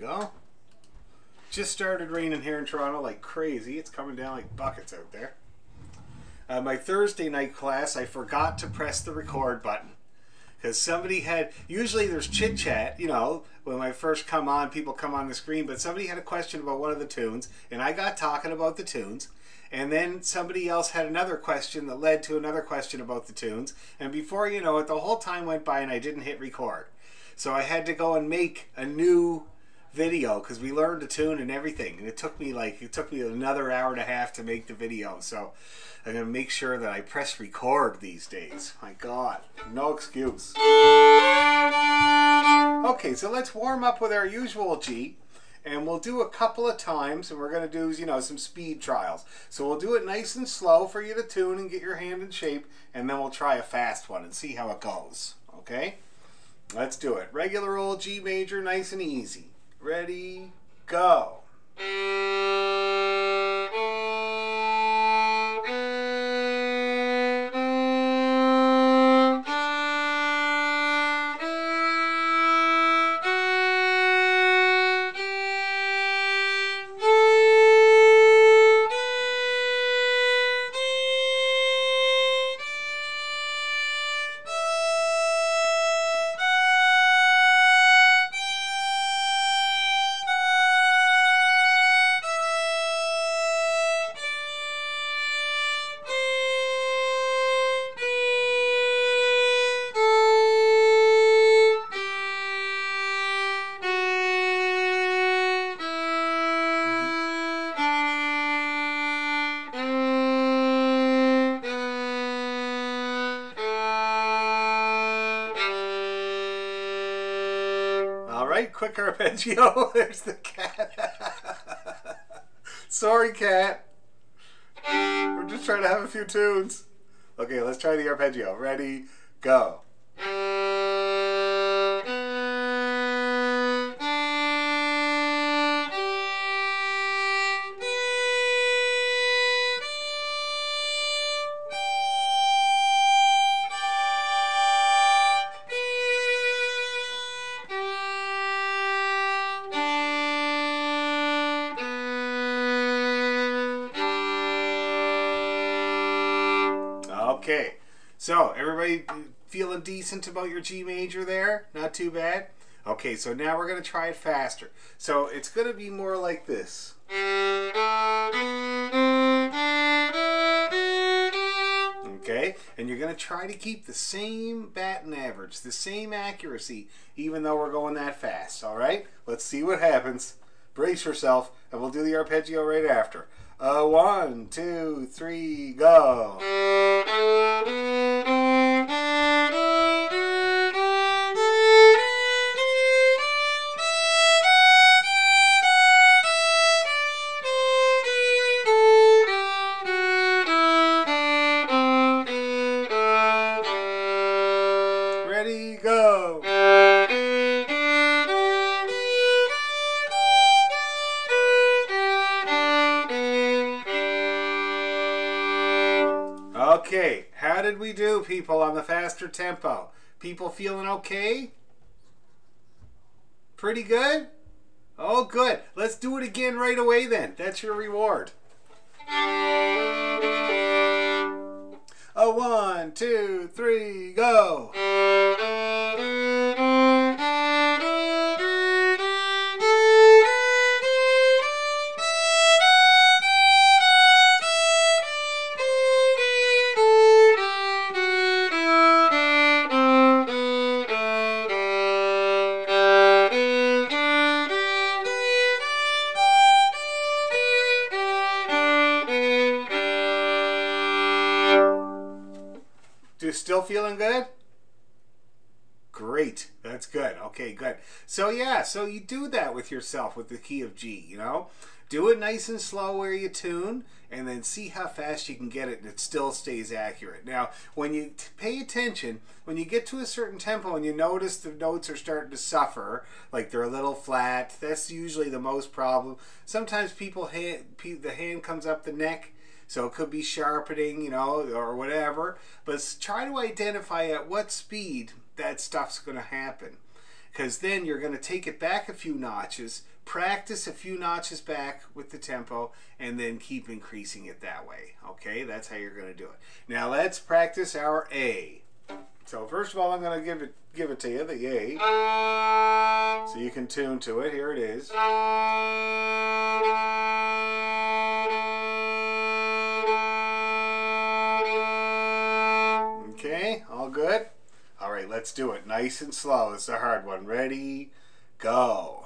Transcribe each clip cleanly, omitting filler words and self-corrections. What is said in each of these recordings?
go. Just started raining here in Toronto like crazy. It's coming down like buckets out there. My Thursday night class, I forgot to press the record button. Because somebody had, usually there's chit chat, you know, when I first come on, people come on the screen, but somebody had a question about one of the tunes, and I got talking about the tunes, and then somebody else had another question that led to another question about the tunes, and before you know it, the whole time went by and I didn't hit record. So I had to go and make a new video because we learned the tune and everything, and it took me another hour and a half to make the video. So I'm gonna make sure that I press record these days. My God, no excuse. Okay, so let's warm up with our usual G, and we'll do a couple of times, and we're gonna do, you know, some speed trials. So we'll do it nice and slow for you to tune and get your hand in shape, and then we'll try a fast one and see how it goes. Okay, let's do it. Regular old G major, nice and easy. Ready, go. Alright, quick arpeggio. There's the cat. Sorry, cat. We're just trying to have a few tunes. Okay, let's try the arpeggio. Ready, go. Okay, so everybody feeling decent about your G major there? Not too bad? Okay, so now we're going to try it faster. So it's going to be more like this. Okay, and you're going to try to keep the same baton average, the same accuracy, even though we're going that fast, all right? Let's see what happens. Brace yourself, and we'll do the arpeggio right after. 1, 2, 3, go. Ready, go. Okay, how did we do, people, on the faster tempo? People feeling okay? Pretty good? Oh, good. Let's do it again right away then. That's your reward. 1, 2, 3, go. Still feeling good? Great. That's good. Okay, good. So yeah, so you do that with yourself with the key of G, you know? Do it nice and slow where you tune, and then see how fast you can get it and it still stays accurate. Now, when you pay attention, when you get to a certain tempo and you notice the notes are starting to suffer, like they're a little flat, that's usually the most problem. Sometimes the hand comes up the neck, so it could be sharpening, you know, or whatever. But try to identify at what speed that stuff's going to happen. Because then you're going to take it back a few notches, practice a few notches back with the tempo and then keep increasing it that way. Okay, that's how you're going to do it. Now let's practice our A. So first of all, I'm going to give it to you, the A. So you can tune to it. Here it is. Okay, all good? All right, let's do it nice and slow. It's a hard one. Ready, go.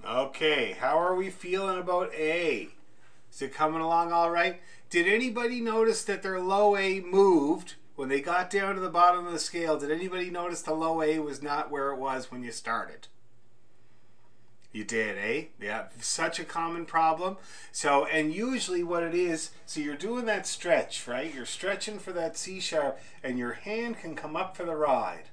Okay, how are we feeling about A? Is it coming along all right? Did anybody notice that their low A moved when they got down to the bottom of the scale? Did anybody notice the low A was not where it was when you started? You did, eh? Yeah, such a common problem. So, and usually what it is, so you're doing that stretch, right? You're stretching for that C sharp, and your hand can come up for the ride.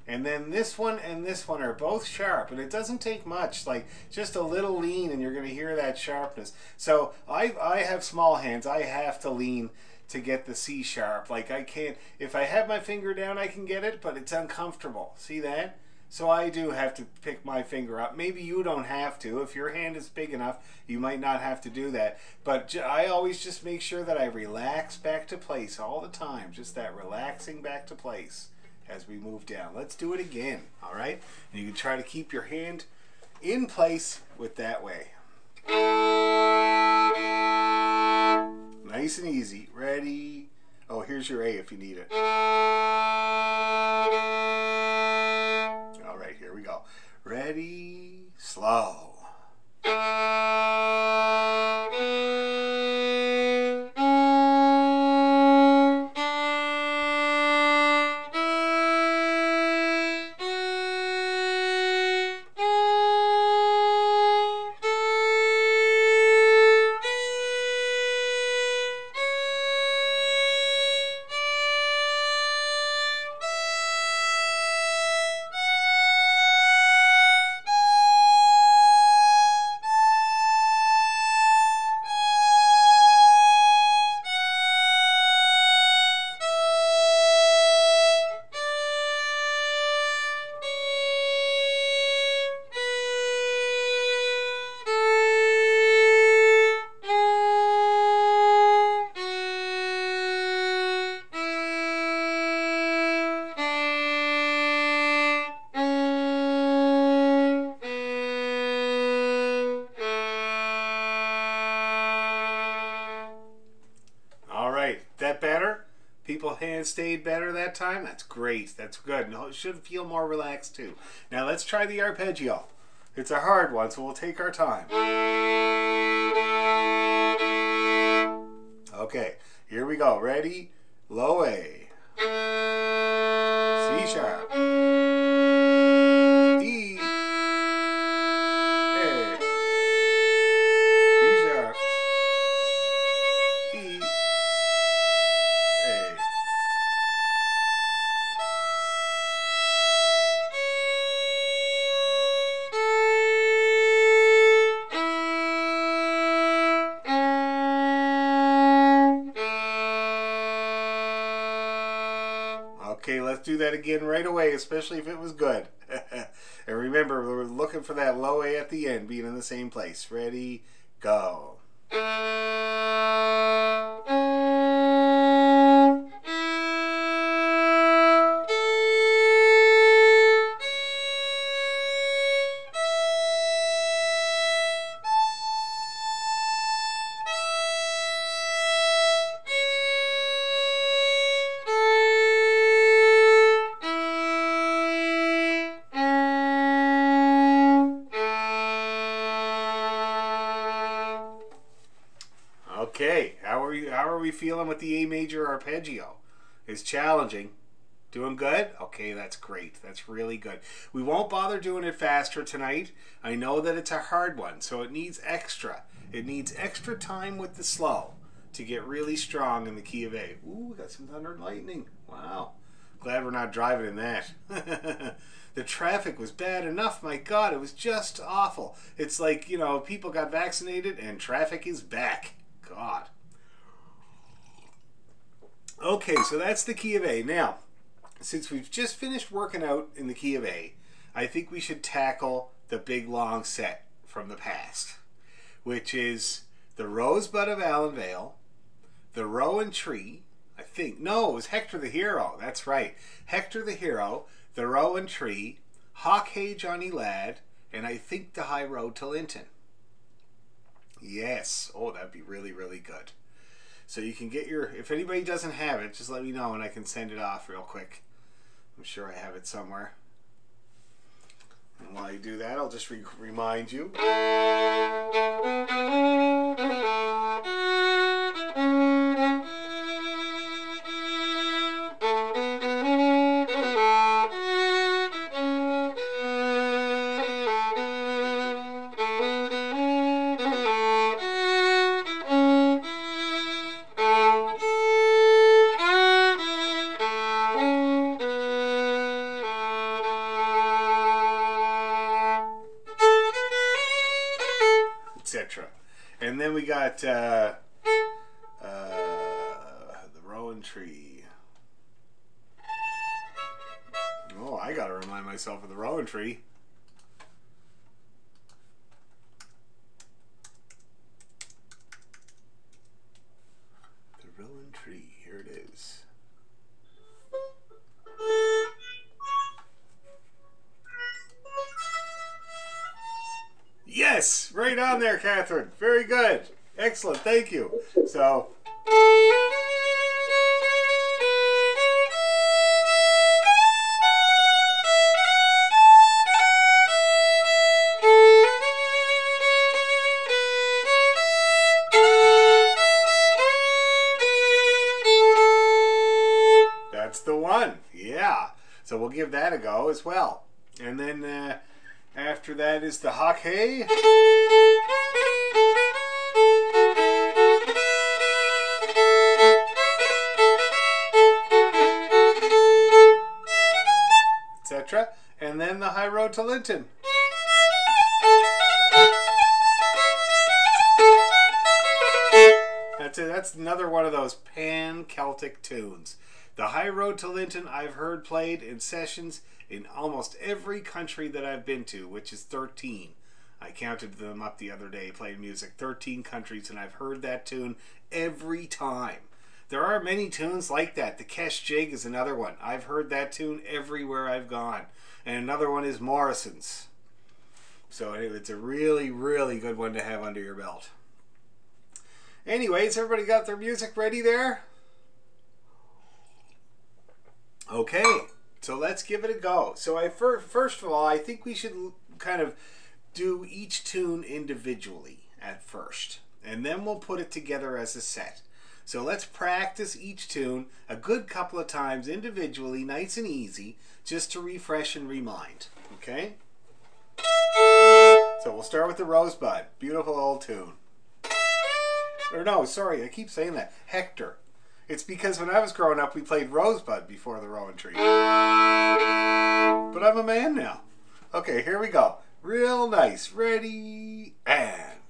And then this one and this one are both sharp, and it doesn't take much, like just a little lean and you're going to hear that sharpness. So I have small hands. I have to lean to get the C sharp. Like I can't, if I have my finger down I can get it, but it's uncomfortable. See that? So I do have to pick my finger up. Maybe you don't have to. If your hand is big enough, you might not have to do that. But I always just make sure that I relax back to place all the time. Just that relaxing back to place as we move down. Let's do it again, all right? And you can try to keep your hand in place with that way. Nice and easy. Ready? Oh, here's your A if you need it. All right, here we go. Ready? Slow. That better? People's hands stayed better that time? That's great. That's good. No, it should feel more relaxed too. Now let's try the arpeggio. It's a hard one, so we'll take our time. Okay, here we go. Ready? Low A. C sharp. E. A. B sharp. E. A. Okay, let's do that again right away, especially if it was good. And remember, we're looking for that low A at the end, being in the same place. Ready, go. Okay, how are we feeling with the A major arpeggio? It's challenging. Doing good? Okay, that's great. That's really good. We won't bother doing it faster tonight. I know that it's a hard one, so it needs extra. It needs extra time with the slow to get really strong in the key of A. Ooh, we got some thunder and lightning. Wow. Glad we're not driving in that. The traffic was bad enough. My God, it was just awful. It's like, you know, people got vaccinated and traffic is back. God. Okay, so that's the key of A. Now, since we've just finished working out in the key of A, I think we should tackle the big long set from the past, which is the Rosebud of Allenvale, the Rowan Tree, I think. No, it was Hector the Hero. That's right. Hector the Hero, the Rowan Tree, Hawk Hey Johnny Lad, and I think the High Road to Linton. Yes. Oh, that'd be really, really good. So you can get your, if anybody doesn't have it, just let me know and I can send it off real quick. I'm sure I have it somewhere. And while you do that, I'll just remind you. Etc. And then we got the Rowan Tree. Oh, I gotta remind myself of the Rowan Tree. The Rowan Tree, here it is. Yes, right on there, Catherine. Very good. Excellent, thank you. So, that's the one. Yeah. So we'll give that a go as well. And then after that is the Hawk Hey. Etc. And then the High Road to Linton. That's it. That's another one of those pan-Celtic tunes. The High Road to Linton I've heard played in sessions in almost every country that I've been to, which is 13. I counted them up the other day playing music. 13 countries, and I've heard that tune every time. There are many tunes like that. The Kesh Jig is another one. I've heard that tune everywhere I've gone. And another one is Morrison's. So it's a really, really good one to have under your belt. Anyways, everybody got their music ready there? Okay, so let's give it a go. So first of all, I think we should kind of do each tune individually at first. And then we'll put it together as a set. So let's practice each tune a good couple of times individually, nice and easy, just to refresh and remind. Okay? So we'll start with the Rosebud. Beautiful old tune. Or no, sorry, I keep saying that. Hector. It's because when I was growing up, we played Rosebud before the Rowan Tree. But I'm a man now. Okay, here we go. Real nice. Ready, and...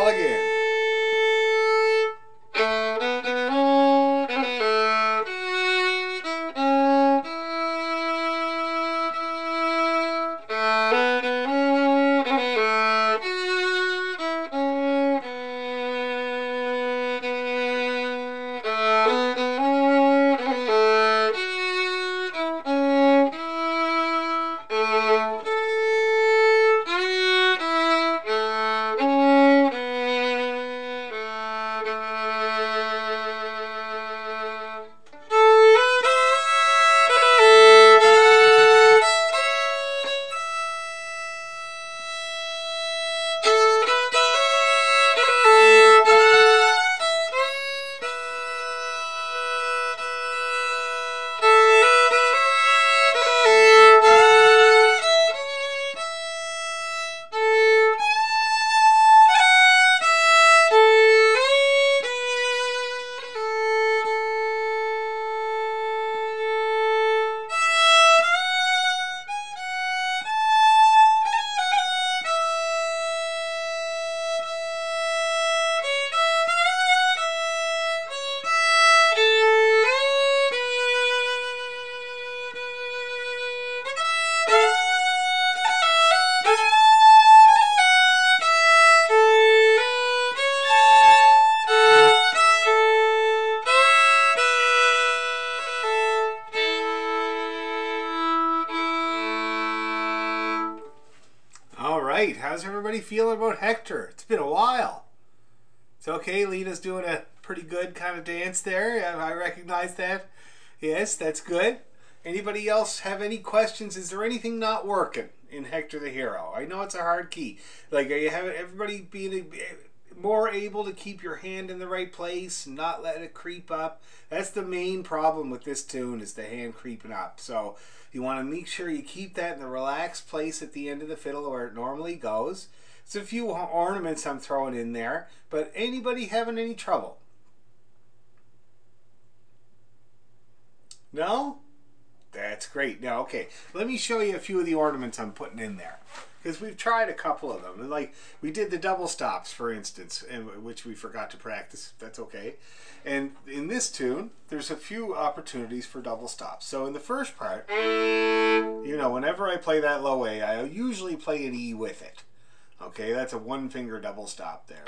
all again. Alright, how's everybody feeling about Hector? It's been a while. It's okay, Lena's doing a pretty good kind of dance there. I recognize that. Yes, that's good. Anybody else have any questions? Is there anything not working in Hector the Hero? I know it's a hard key. Like, are you having everybody being more able to keep your hand in the right place, not let it creep up? That's the main problem with this tune, is the hand creeping up. So you want to make sure you keep that in the relaxed place at the end of the fiddle where it normally goes. It's a few ornaments I'm throwing in there, but anybody having any trouble? No? That's great. Now, okay, let me show you a few of the ornaments I'm putting in there, because we've tried a couple of them. And like, we did the double stops, for instance, which we forgot to practice. That's okay. And in this tune, there's a few opportunities for double stops. So in the first part, you know, whenever I play that low A, I usually play an E with it. Okay, that's a one finger double stop there.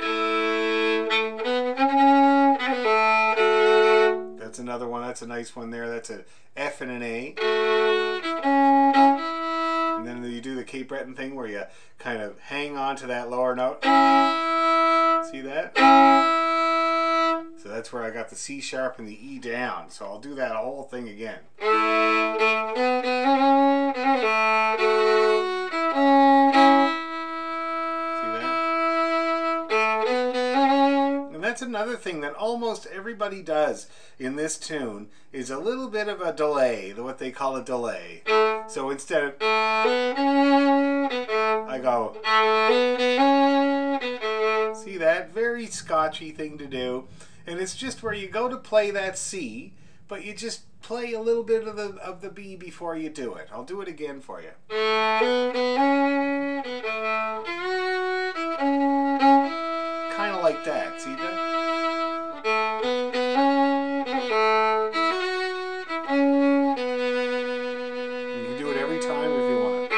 That's another one. That's a nice one there. That's an F and an A. And then you do the Cape Breton thing where you kind of hang on to that lower note. See that? So that's where I got the C sharp and the E down. So I'll do that whole thing again. That's another thing that almost everybody does in this tune, is a little bit of a delay, what they call a delay. So instead of, I go, see that? Very Scotchy thing to do. And it's just where you go to play that C, but you just play a little bit of the B before you do it. I'll do it again for you. Kind of like that, see that? You can do it every time if you want.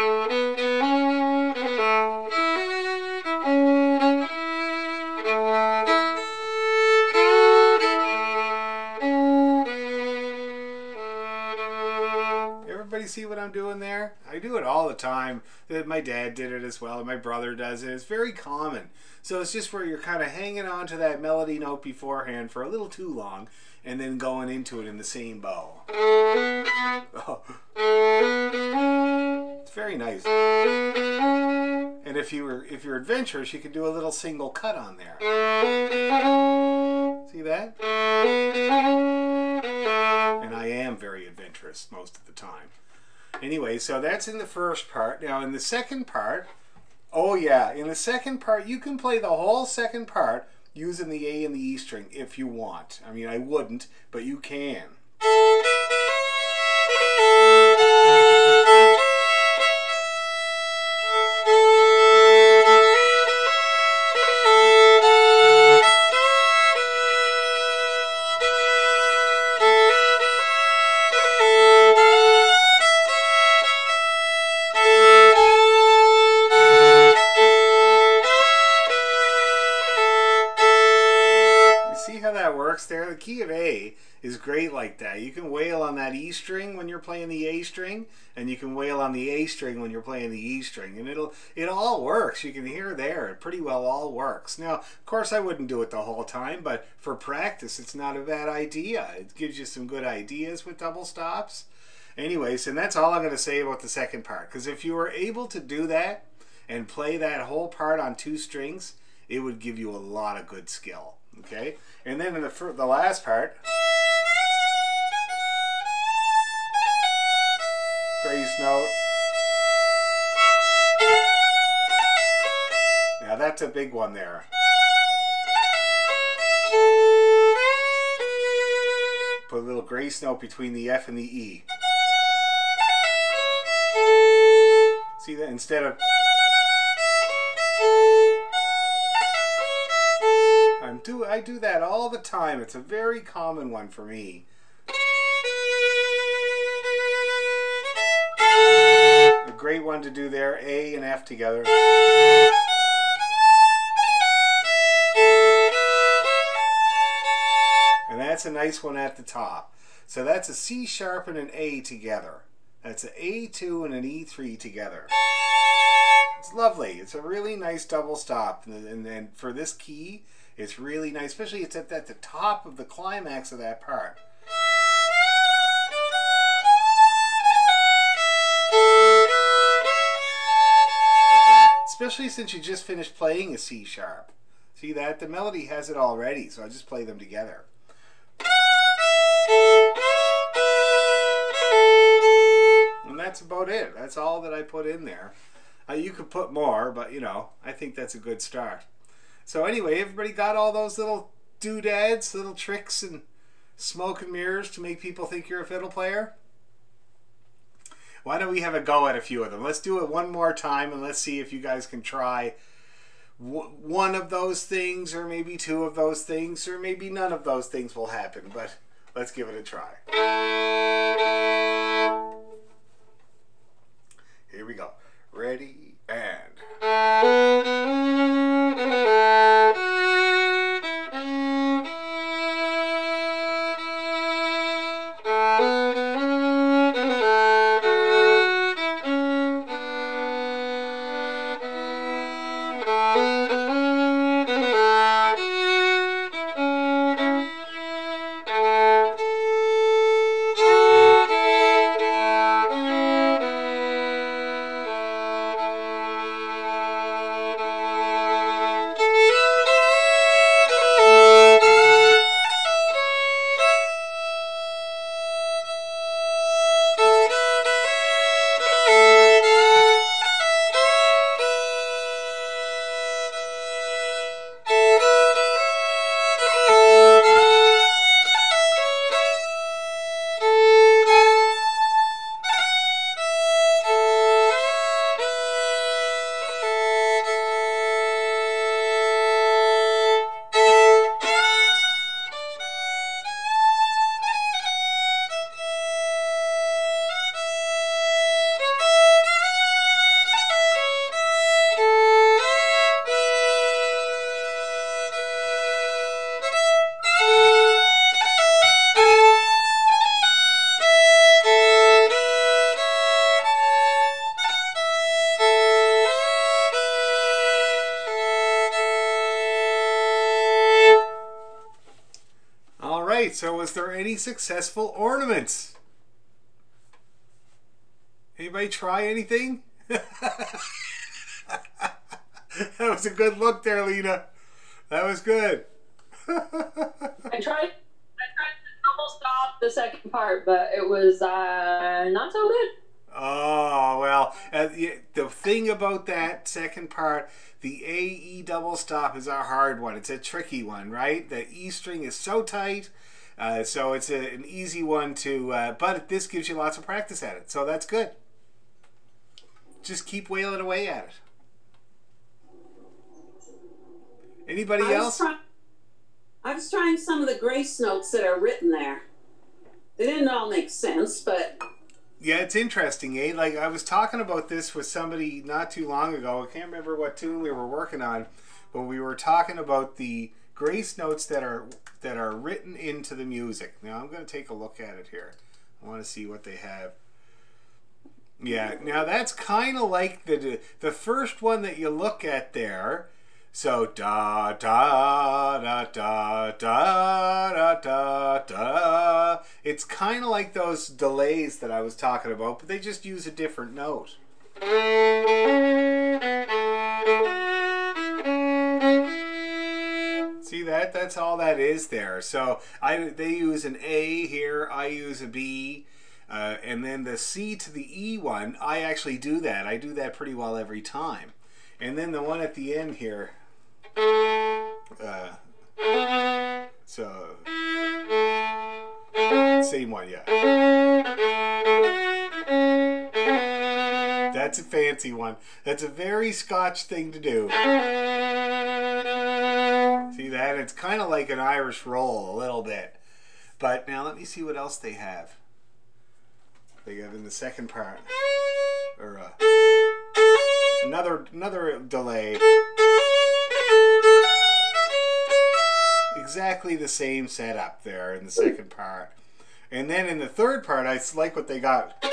Everybody see what I'm doing there? I do it all the time. My dad did it as well, and my brother does it. It's very common. So it's just where you're kind of hanging on to that melody note beforehand for a little too long, and then going into it in the same bow. Oh. It's very nice. And if you're adventurous, you can do a little single cut on there. See that? And I am very adventurous most of the time. Anyway, so that's in the first part. Now in the second part, oh yeah, in the second part, you can play the whole second part using the A and the E string if you want. I mean, I wouldn't, but you can. how that works there? The key of A is great like that. You can wail on that E string when you're playing the A string, and you can wail on the A string when you're playing the E string, and it all works. You can hear there, it pretty well all works. Now, of course, I wouldn't do it the whole time, but for practice, it's not a bad idea. It gives you some good ideas with double stops. Anyways, and that's all I'm going to say about the second part, because if you were able to do that and play that whole part on 2 strings, it would give you a lot of good skill. Okay, and then in the last part, grace note. Now that's a big one there. Put a little grace note between the F and the E. See that? Instead of I do that all the time. It's a very common one for me. A great one to do there, A and F together. And that's a nice one at the top. So that's a C sharp and an A together. That's an A2 and an E3 together. It's lovely. It's a really nice double stop. And then for this key, it's really nice, especially it's at the top of the climax of that part. Especially since you just finished playing a C sharp. See that? The melody has it already, so I just play them together. And that's about it. That's all that I put in there. You could put more, but you know, I think that's a good start. So anyway, everybody got all those little doodads, little tricks and smoke and mirrors to make people think you're a fiddle player? Why don't we have a go at a few of them? Let's do it one more time and let's see if you guys can try one of those things, or maybe 2 of those things, or maybe none of those things will happen, but let's give it a try. Here we go. Ready, and... So was there any successful ornaments? Anybody try anything? That was a good look there, Lena. That was good. I tried to double stop the second part, but it was not so good. Oh, well, the thing about that second part, the A-E double stop is a hard one. It's a tricky one, right? The E string is so tight. So it's an easy one to, but this gives you lots of practice at it. So that's good. Just keep wailing away at it. Anybody else? I was trying some of the grace notes that are written there. They didn't all make sense, but... Yeah, it's interesting, eh? Like, I was talking about this with somebody not too long ago. I can't remember what tune we were working on, but we were talking about the grace notes that are written into the music. Now I'm going to take a look at it here. I want to see what they have. Yeah, now that's kind of like the first one that you look at there. So da da da da da da da da. It's kind of like those delays that I was talking about, but they just use a different note. See that? That's all that is there. So they use an A here. I use a B. And then the C to the E one, I actually do that. I do that pretty well every time. And then the one at the end here. So same one, yeah. That's a fancy one. That's a very Scotch thing to do. See that? It's kind of like an Irish roll a little bit. But now let me see what else they have. They have in the second part, or another delay. Exactly the same setup there in the second part, and then in the third part, I like what they got.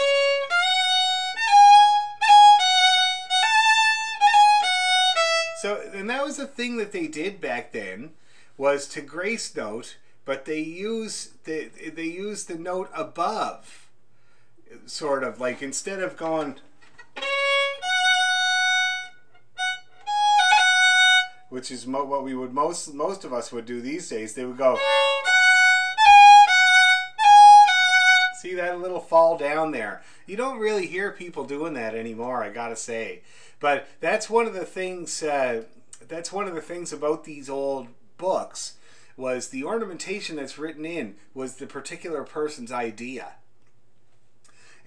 So, and that was the thing that they did back then, was to grace note, but they use the note above. Sort of like, instead of going, which is what we would most of us would do these days, they would go. See that little fall down there? You don't really hear people doing that anymore, I gotta say. But that's one of the things. That's one of the things about these old books, was the ornamentation that's written in was the particular person's idea.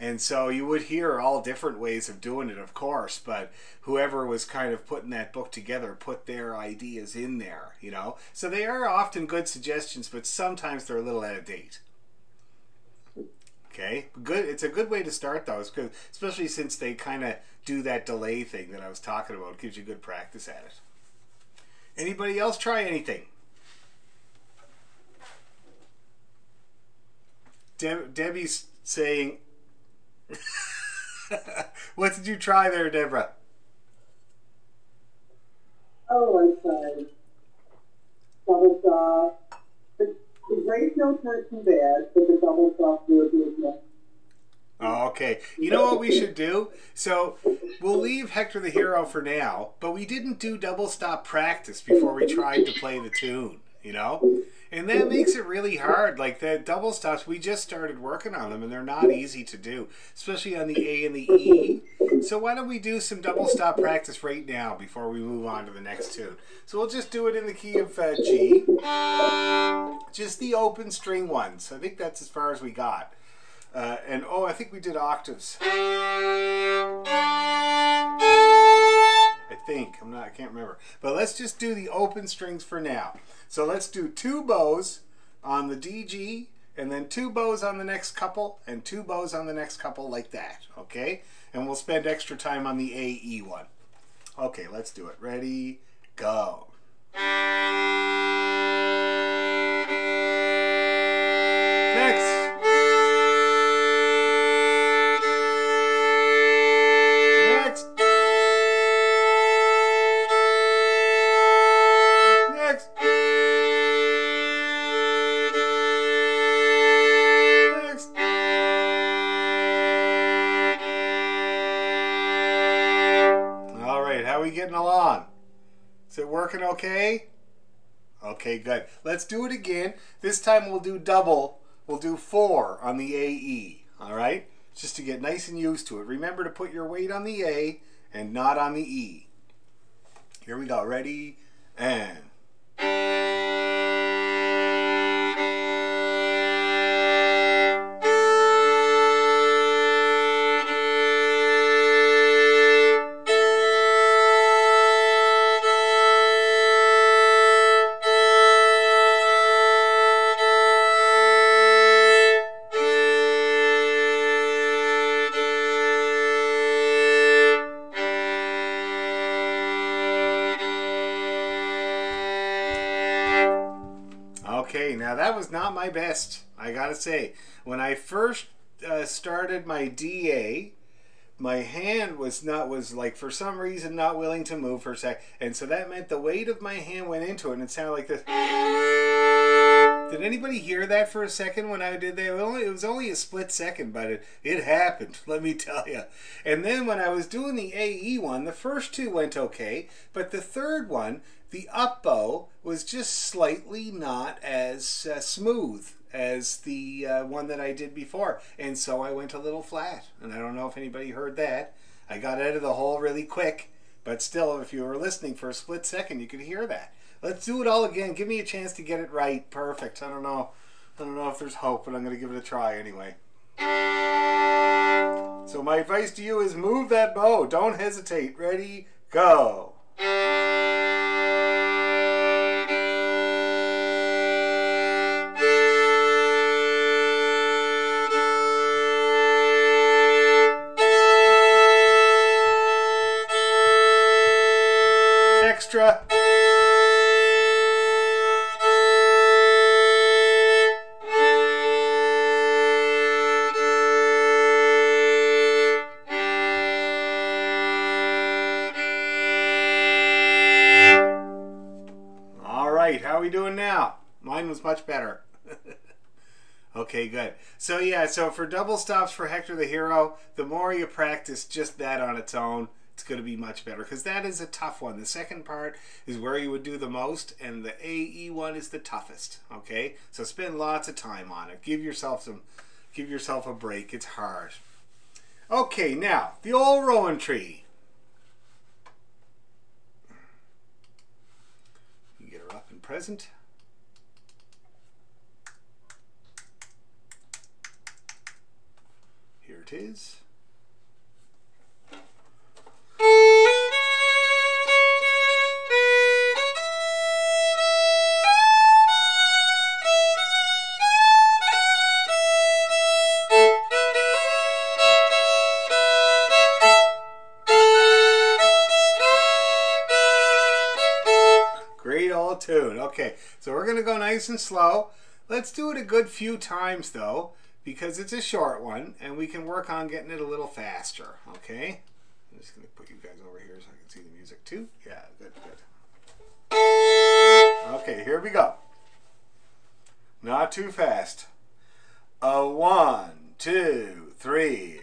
And so you would hear all different ways of doing it, of course, but whoever was kind of putting that book together put their ideas in there, you know. So they are often good suggestions, but sometimes they're a little out of date. Okay, good. It's a good way to start, though, especially since they kind of do that delay thing that I was talking about. It gives you good practice at it. Anybody else try anything? Debbie's saying... What did you try there, Deborah? Oh, I tried double stop. The grace notes aren't too bad, but the double stop would be good. Oh, okay. You know what we should do? So we'll leave Hector the Hero for now, but we didn't do double stop practice before we tried to play the tune, you know? And that makes it really hard. Like the double stops, we just started working on them, and they're not easy to do, especially on the A and the E. So why don't we do some double stop practice right now before we move on to the next tune? So we'll just do it in the key of G. Just the open string ones. I think that's as far as we got. And oh, I think we did octaves. I think. I can't remember. But let's just do the open strings for now. So let's do 2 bows on the D, G, and then 2 bows on the next couple, and 2 bows on the next couple, like that, okay? And we'll spend extra time on the A, E one. Okay, let's do it. Ready, go. Next. Getting along? Is it working okay? Okay, good. Let's do it again. This time we'll do double. We'll do 4 on the AE. All right? Just to get nice and used to it. Remember to put your weight on the A and not on the E. Here we go. Ready? And... Okay, now that was not my best, I gotta say. When I first started my DA, my hand was like for some reason not willing to move for a sec, and so that meant the weight of my hand went into it, and it sounded like this. Did anybody hear that for a second when I did that? It was only a split second, but it happened, let me tell you. And then when I was doing the AE one, the first two went okay, but the third one, the up bow, was just slightly not as smooth as the one that I did before. And so I went a little flat. And I don't know if anybody heard that. I got out of the hole really quick, but still, if you were listening for a split second, you could hear that. Let's do it all again. Give me a chance to get it right. Perfect. I don't know if there's hope, but I'm going to give it a try anyway. So my advice to you is move that bow. Don't hesitate. Ready? Go. Extra. How are we doing now? Mine was much better. Okay, good. So yeah, so for double stops for Hector the Hero, the more you practice just that on its own, it's going to be much better, because that is a tough one. The second part is where you would do the most, and the AE one is the toughest. Okay, so spend lots of time on it. Give yourself a break. It's hard. Okay, now the old rowan tree. Present. Here it is. Great old tune. Okay, so we're going to go nice and slow. Let's do it a good few times, though, because it's a short one, and we can work on getting it a little faster, okay? I'm just going to put you guys over here so I can see the music, too. Yeah, good, good. Okay, here we go. Not too fast. 1, 2, 3.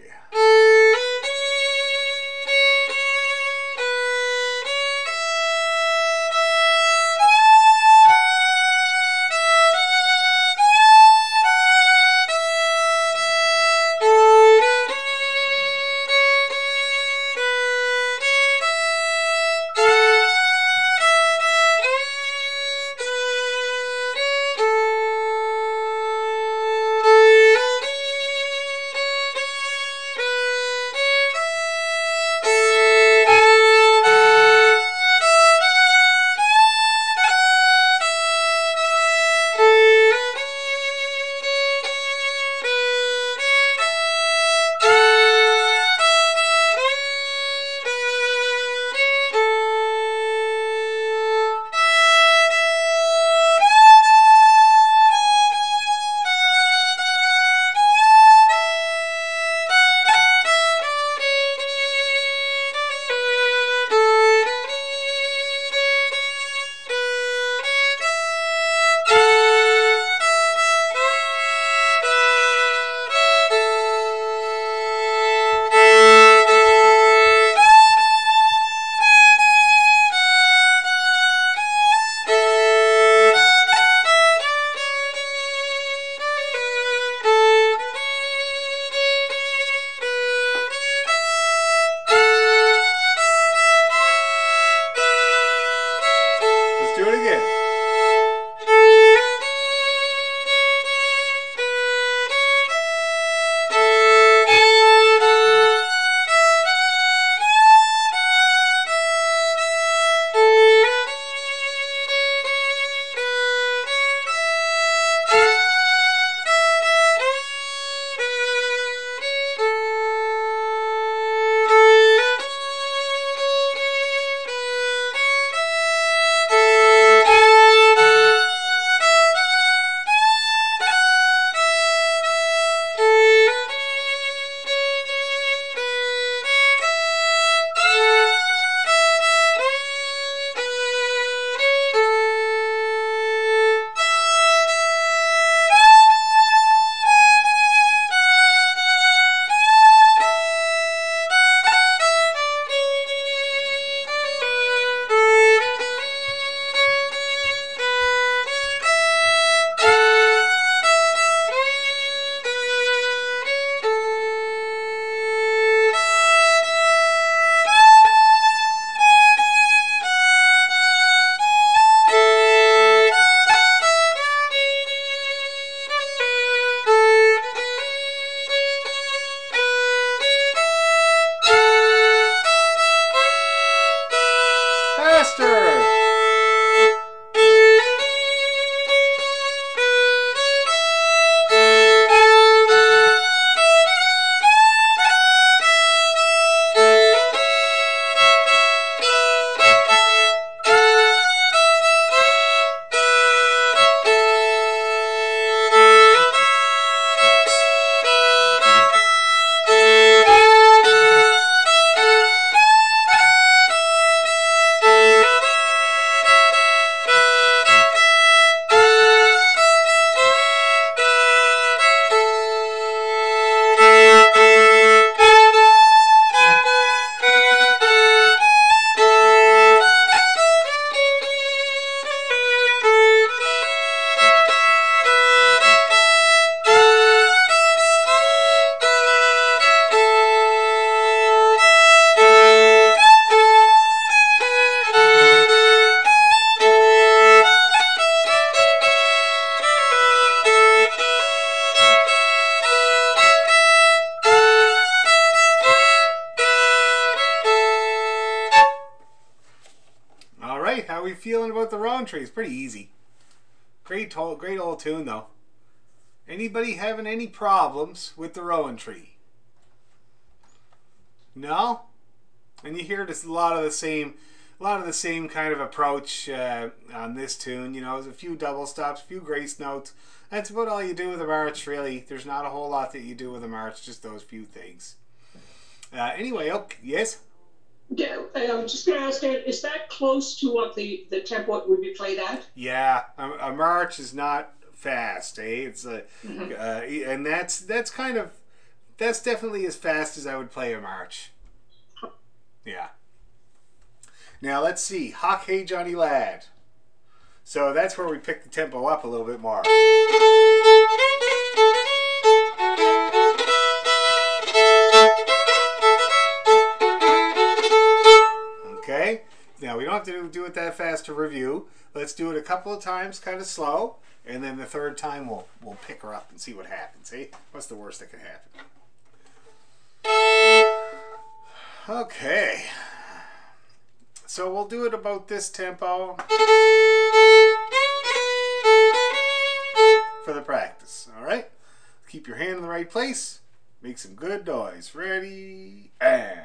feeling about the Rowan Tree? It's pretty easy. Great old tune though. Anybody having any problems with the Rowan Tree? No? And you hear this a lot of the same kind of approach on this tune. You know, there's a few double stops, a few grace notes. That's about all you do with a march, really. There's not a whole lot that you do with a march, just those few things. Anyway, okay, yes? Yeah, I'm just going to ask, is that close to what the tempo would be played at? Yeah, a march is not fast, eh? It's and that's definitely as fast as I would play a march. Yeah. Now let's see, Hock Hey Johnny Lad. So that's where we pick the tempo up a little bit more. Okay, now we don't have to do it that fast to review. Let's do it a couple of times, kind of slow, and then the third time we'll pick her up and see what happens. Eh? What's the worst that can happen? Okay, so we'll do it about this tempo for the practice. All right, keep your hand in the right place. Make some good noise. Ready and.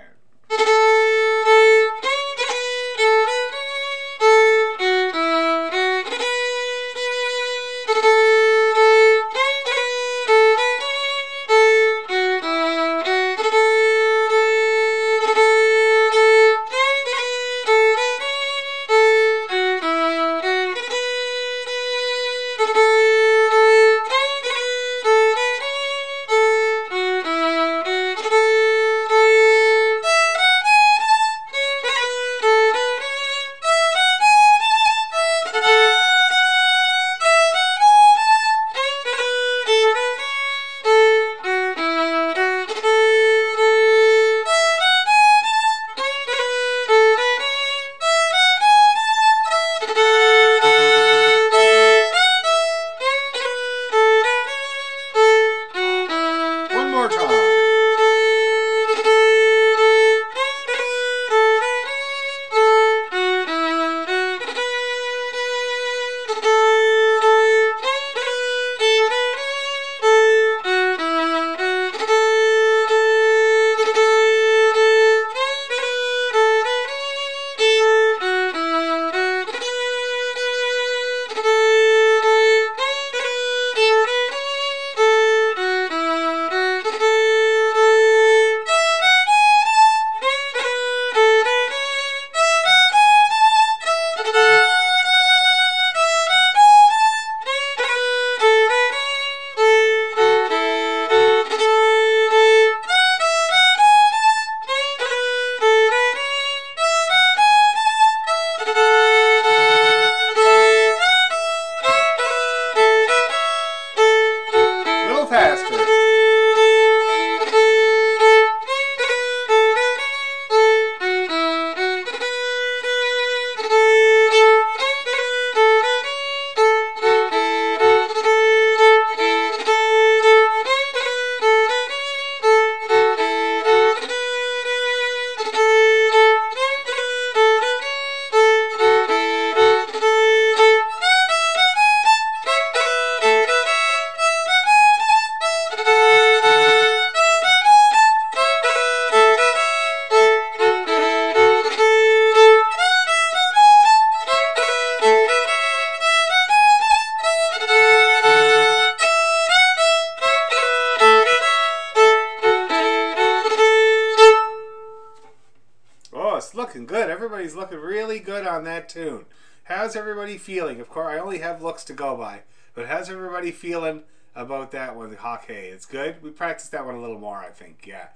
Looking good. Everybody's looking really good on that tune. How's everybody feeling? Of course, I only have looks to go by, but how's everybody feeling about that one, the Hock Hey? It's good. We practiced that one a little more, I think. Yeah,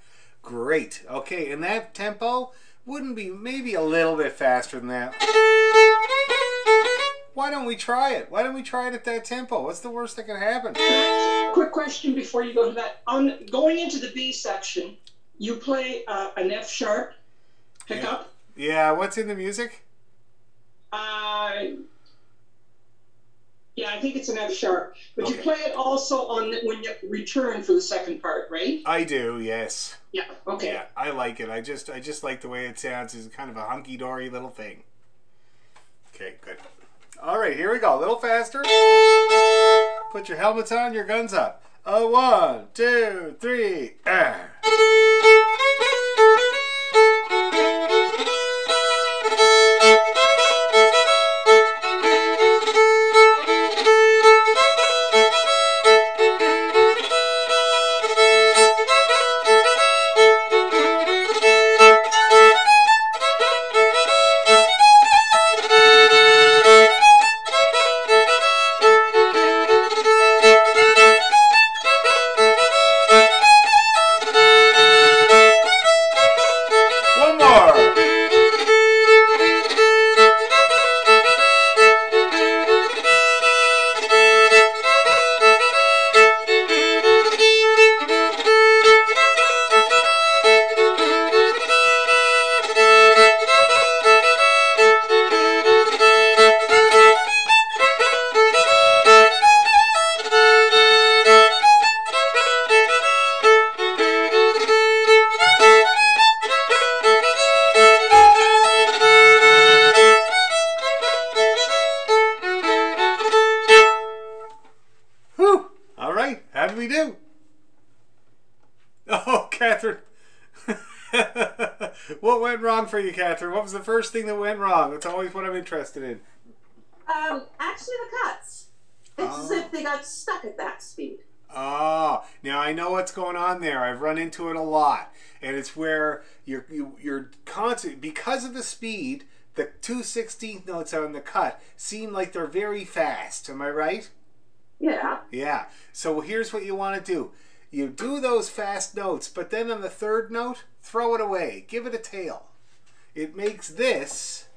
great. Okay, and that tempo wouldn't be maybe a little bit faster than that. Why don't we try it? Why don't we try it at that tempo? What's the worst that can happen? Quick question before you go to that. On going into the B section, you play an F sharp pickup. Yeah, what's in the music? Yeah, I think it's an F sharp. But okay. You play it also on when you return for the second part, right? I do, yes. Yeah, okay. Yeah, I like it. I just like the way it sounds. It's kind of a hunky-dory little thing. Okay, good. All right, here we go. A little faster. Put your helmets on, your guns up. A 1, 2, 3. One more. Whew. All right. How did we do? Oh, Catherine. What went wrong for you, Catherine? What was the first thing that went wrong? That's always what I'm interested in. Actually, the cuts. It's as if they got stuck at that speed. Oh, now I know what's going on there. I've run into it a lot, and it's where you're constant because of the speed. The 2/16 notes on the cut seem like they're very fast. Am I right? Yeah. Yeah. So here's what you want to do. You do those fast notes, but then on the third note, throw it away. Give it a tail. It makes this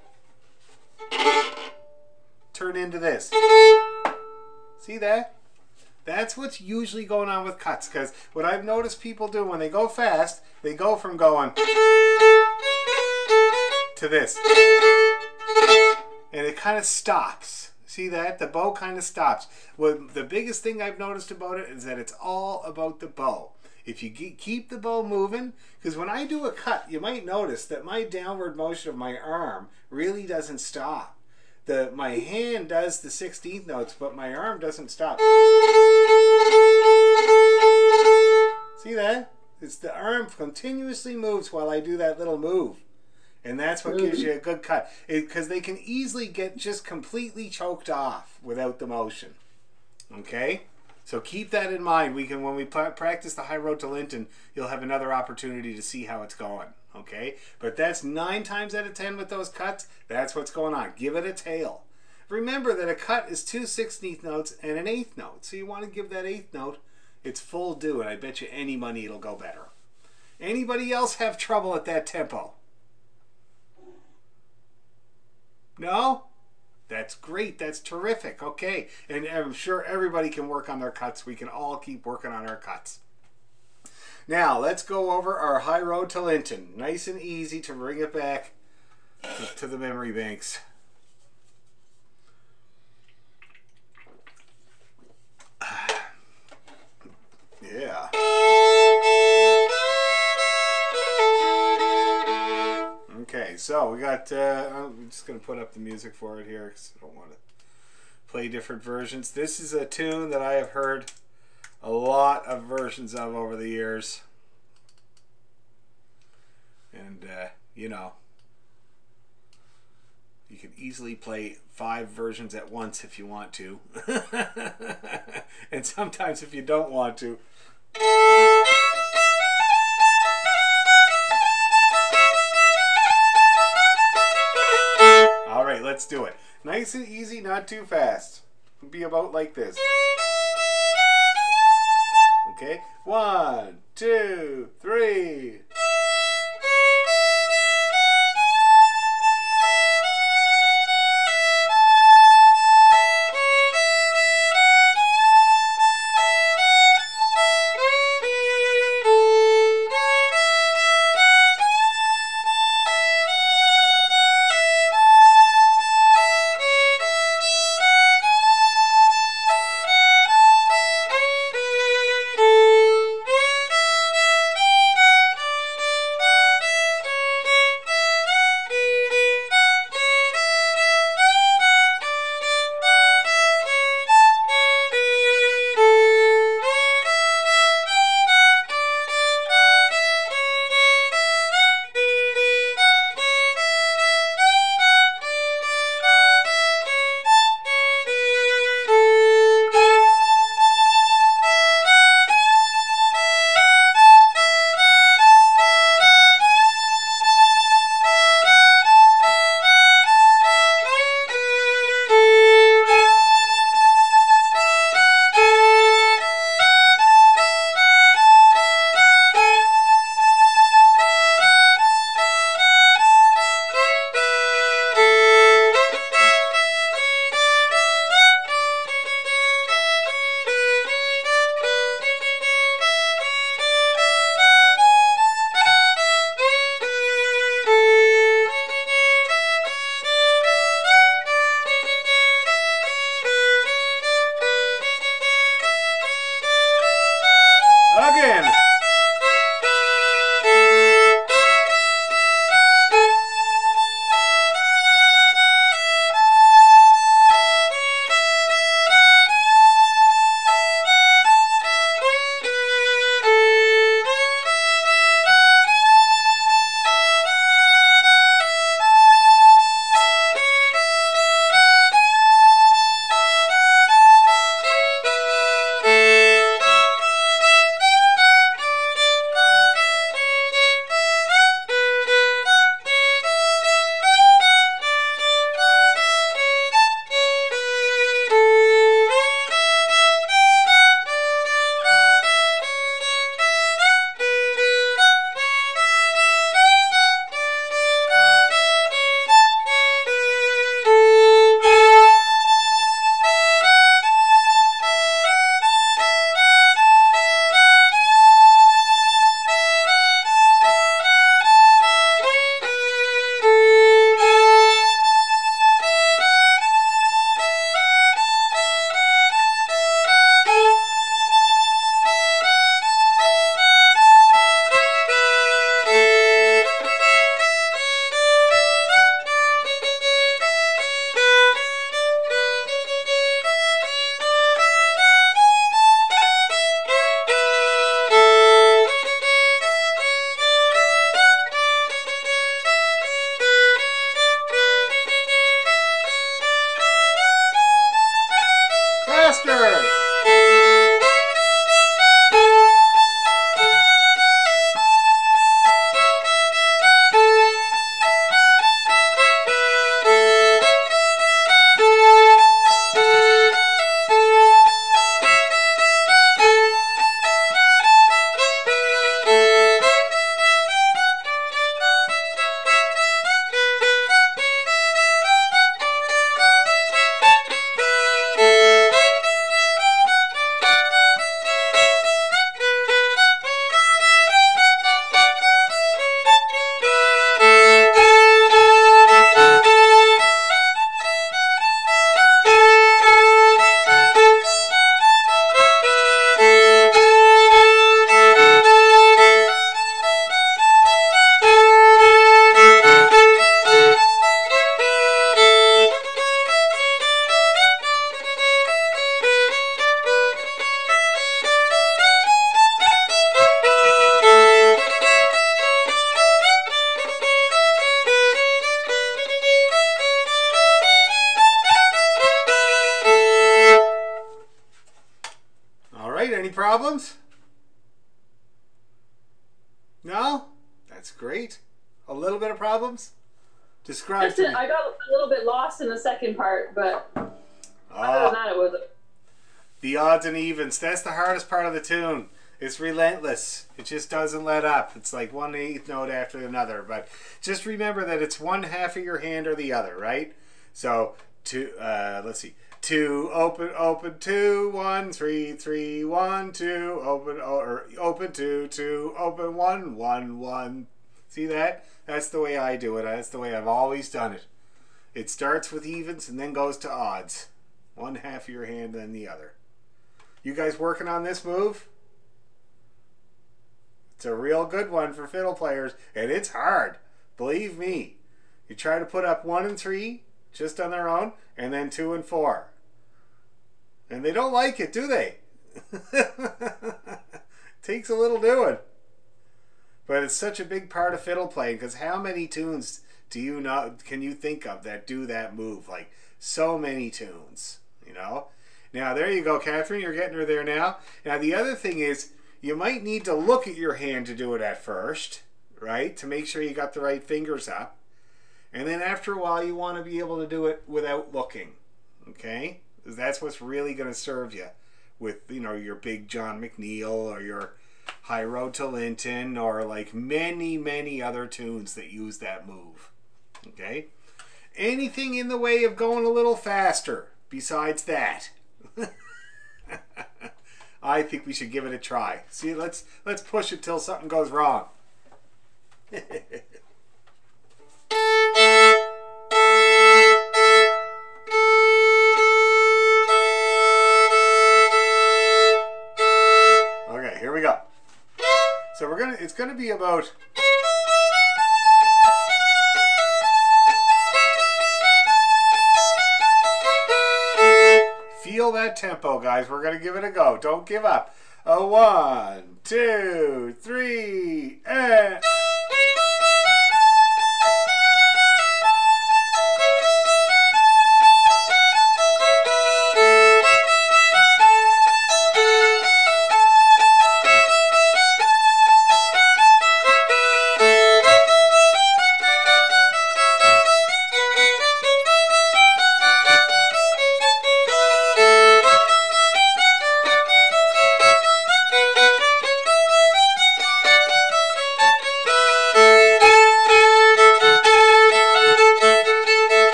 turn into this. See that? That's what's usually going on with cuts, because what I've noticed people do when they go fast, they go from going to this. And it kind of stops. See that? The bow kind of stops. Well, the biggest thing I've noticed about it is that it's all about the bow. If you keep the bow moving, because when I do a cut, you might notice that my downward motion of my arm really doesn't stop. My hand does the 16th notes, but my arm doesn't stop. See that? It's the arm continuously moves while I do that little move. And that's what gives you a good cut. Because they can easily get just completely choked off without the motion. Okay? So keep that in mind. When we practice the High Road to Linton, you'll have another opportunity to see how it's going. Okay? But that's 9 times out of 10 with those cuts. That's what's going on. Give it a tail. Remember that a cut is 2 16th notes and an 8th note. So you want to give that 8th note its full due. And I bet you any money it'll go better. Anybody else have trouble at that tempo? No? That's great. That's terrific. Okay. And I'm sure everybody can work on their cuts. We can all keep working on our cuts. Now, let's go over our High Road to Linton. Nice and easy to bring it back to the memory banks. Yeah. Okay, so we got, I'm just going to put up the music for it here because I don't want to play different versions. This is a tune that I have heard a lot of versions of over the years. And, you know, you can easily play 5 versions at once if you want to. And sometimes if you don't want to. All right, let's do it. Nice and easy, not too fast. It'll be about like this. Okay, 1, 2, 3. faster. Any problems? No? That's great. A little bit of problems? Describe to me. I got a little bit lost in the second part, but other than that, it was the odds and evens. That's the hardest part of the tune. It's relentless. It just doesn't let up. It's like 1/8 note after another. But just remember that it's one half of your hand or the other, right? So, let's see. 2, open 2, 1, 3, 3, 1, 2, open 2, 2, open 1, 1, 1. See that? That's the way I do it. That's the way I've always done it. It starts with evens and then goes to odds. One half of your hand, then the other. You guys working on this move? It's a real good one for fiddle players, and it's hard. Believe me. You try to put up 1 and 3 just on their own, and then 2 and 4. And they don't like it, do they? Takes a little doing. But it's such a big part of fiddle playing, because how many tunes do you know, can you think of that do that move? Like, so many tunes, you know? Now, there you go, Catherine. You're getting her there now. Now, the other thing is, you might need to look at your hand to do it at first, right? To make sure you got the right fingers up. And then after a while, you want to be able to do it without looking, okay? Because that's what's really going to serve you with, you know, your big John McNeil or your High Road to Linton or like many, many other tunes that use that move, okay? Anything in the way of going a little faster besides that? I think we should give it a try. See, let's push it till something goes wrong. Okay, here we go. So it's gonna be about feel that tempo, guys. We're gonna give it a go. Don't give up. 1, 2, 3, and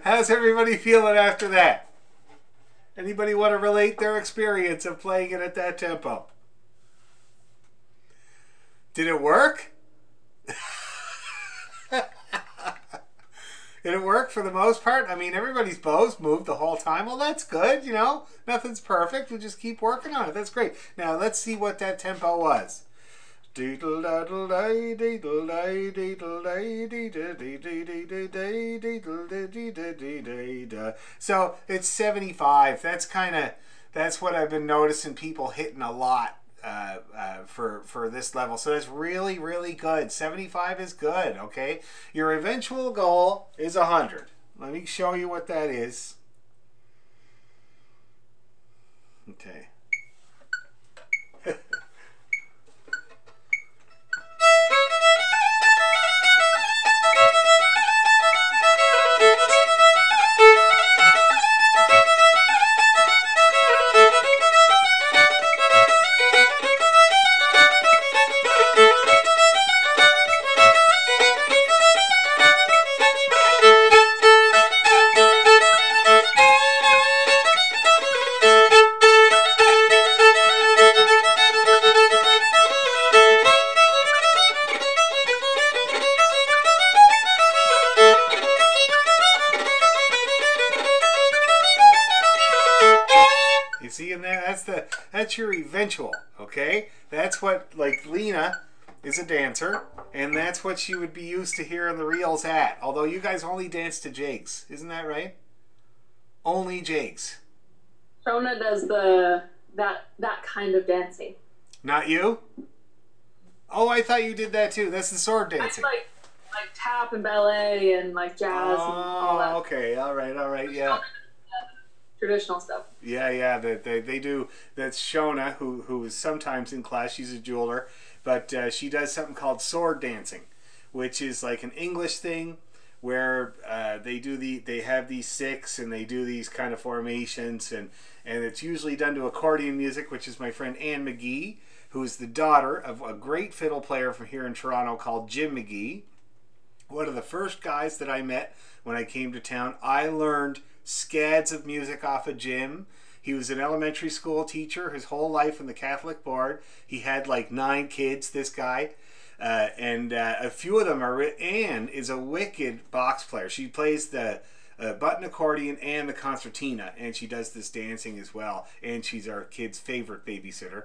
How's everybody feeling after that? Anybody want to relate their experience of playing it at that tempo? Did it work? Did it work for the most part? I mean, everybody's bows moved the whole time. Well, that's good, you know. Nothing's perfect. We'll just keep working on it. That's great. Now, let's see what that tempo was. So it's 75. That's what I've been noticing people hitting a lot for this level. So that's really, really good. 75 is good, okay? Your eventual goal is 100. Let me show you what that is. Okay. You see in there, that's your eventual, okay? That's what, like, Lena is a dancer, and that's what she would be used to hearing the reels at. Although you guys only dance to jigs, isn't that right? Only jigs. Shona does that kind of dancing. Not you? Oh, I thought you did that too. That's the sword dancing. That's like tap and ballet and like jazz and all that. Okay, all right, yeah. Traditional stuff. Yeah, they do. That's Shona, who is sometimes in class. She's a jeweler, but she does something called sword dancing, which is like an English thing where they have these six and they do these kind of formations, and it's usually done to accordion music, which is my friend Anne McGee, who is the daughter of a great fiddle player from here in Toronto called Jim McGee. One of the first guys that I met when I came to town. I learned scads of music off of Jim. He was an elementary school teacher his whole life in the Catholic board. He had like 9 kids, this guy. And a few of them are... Anne is a wicked box player. She plays the button accordion and the concertina, and she does this dancing as well. And she's our kid's favorite babysitter.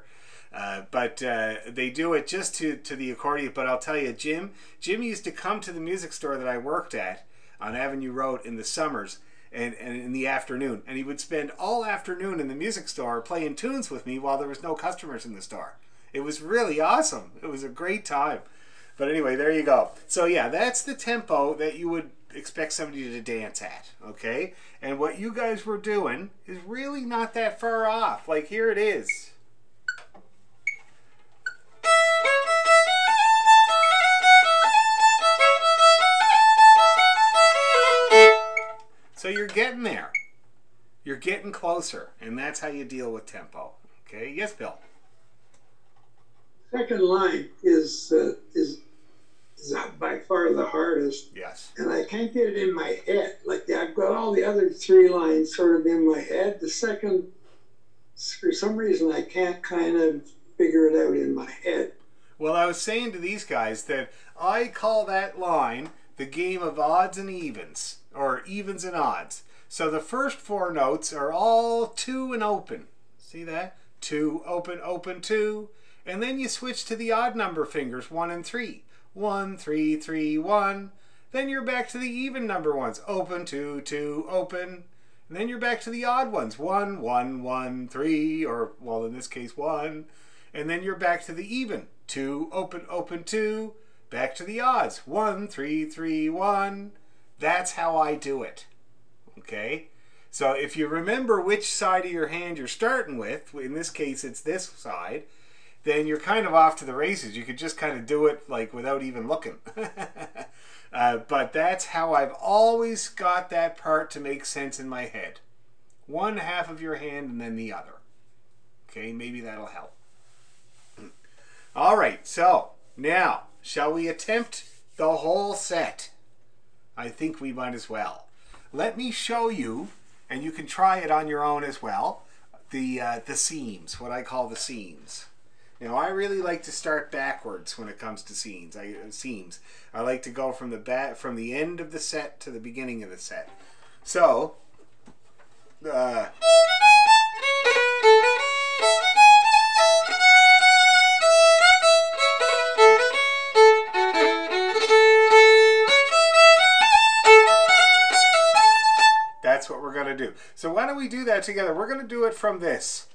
But they do it just to the accordion. But I'll tell you, Jim used to come to the music store that I worked at on Avenue Road in the summers and in the afternoon, and he would spend all afternoon in the music store playing tunes with me while there was no customers in the store. It was really awesome. It was a great time. But anyway, there you go. So yeah, that's the tempo that you would expect somebody to dance at, okay? And what you guys were doing is really not that far off. Like, here it is. So you're getting there. You're getting closer, and that's how you deal with tempo. Okay? Yes, Bill. Second line is by far the hardest. Yes. And I can't get it in my head. Like I've got all the other 3 lines sort of in my head. The second, for some reason, I can't kind of figure it out in my head. Well, I was saying to these guys that I call that line the game of odds and evens, or evens and odds. So the first 4 notes are all 2 and open. See that? 2, open, open, 2. And then you switch to the odd number fingers, 1 and 3. 1, 3, 3, 1. Then you're back to the even number ones. Open, 2, 2, open. And then you're back to the odd ones. 1, 1, 1, 3, or, well, in this case, 1. And then you're back to the even. 2, open, open, 2. Back to the odds. 1, 3, 3, 1. That's how I do it. Okay? So if you remember which side of your hand you're starting with, in this case it's this side, then you're kind of off to the races. You could just kind of do it like without even looking. But that's how I've always got that part to make sense in my head. One half of your hand and then the other. Okay, maybe that'll help. All right, so now, shall we attempt the whole set? I think we might as well. let me show you, and you can try it on your own as well, the seams, what I call the seams. Now, I really like to start backwards when it comes to seams. I like to go from the end of the set to the beginning of the set. So, that's what we're going to do. So why don't we do that together? We're going to do it from this.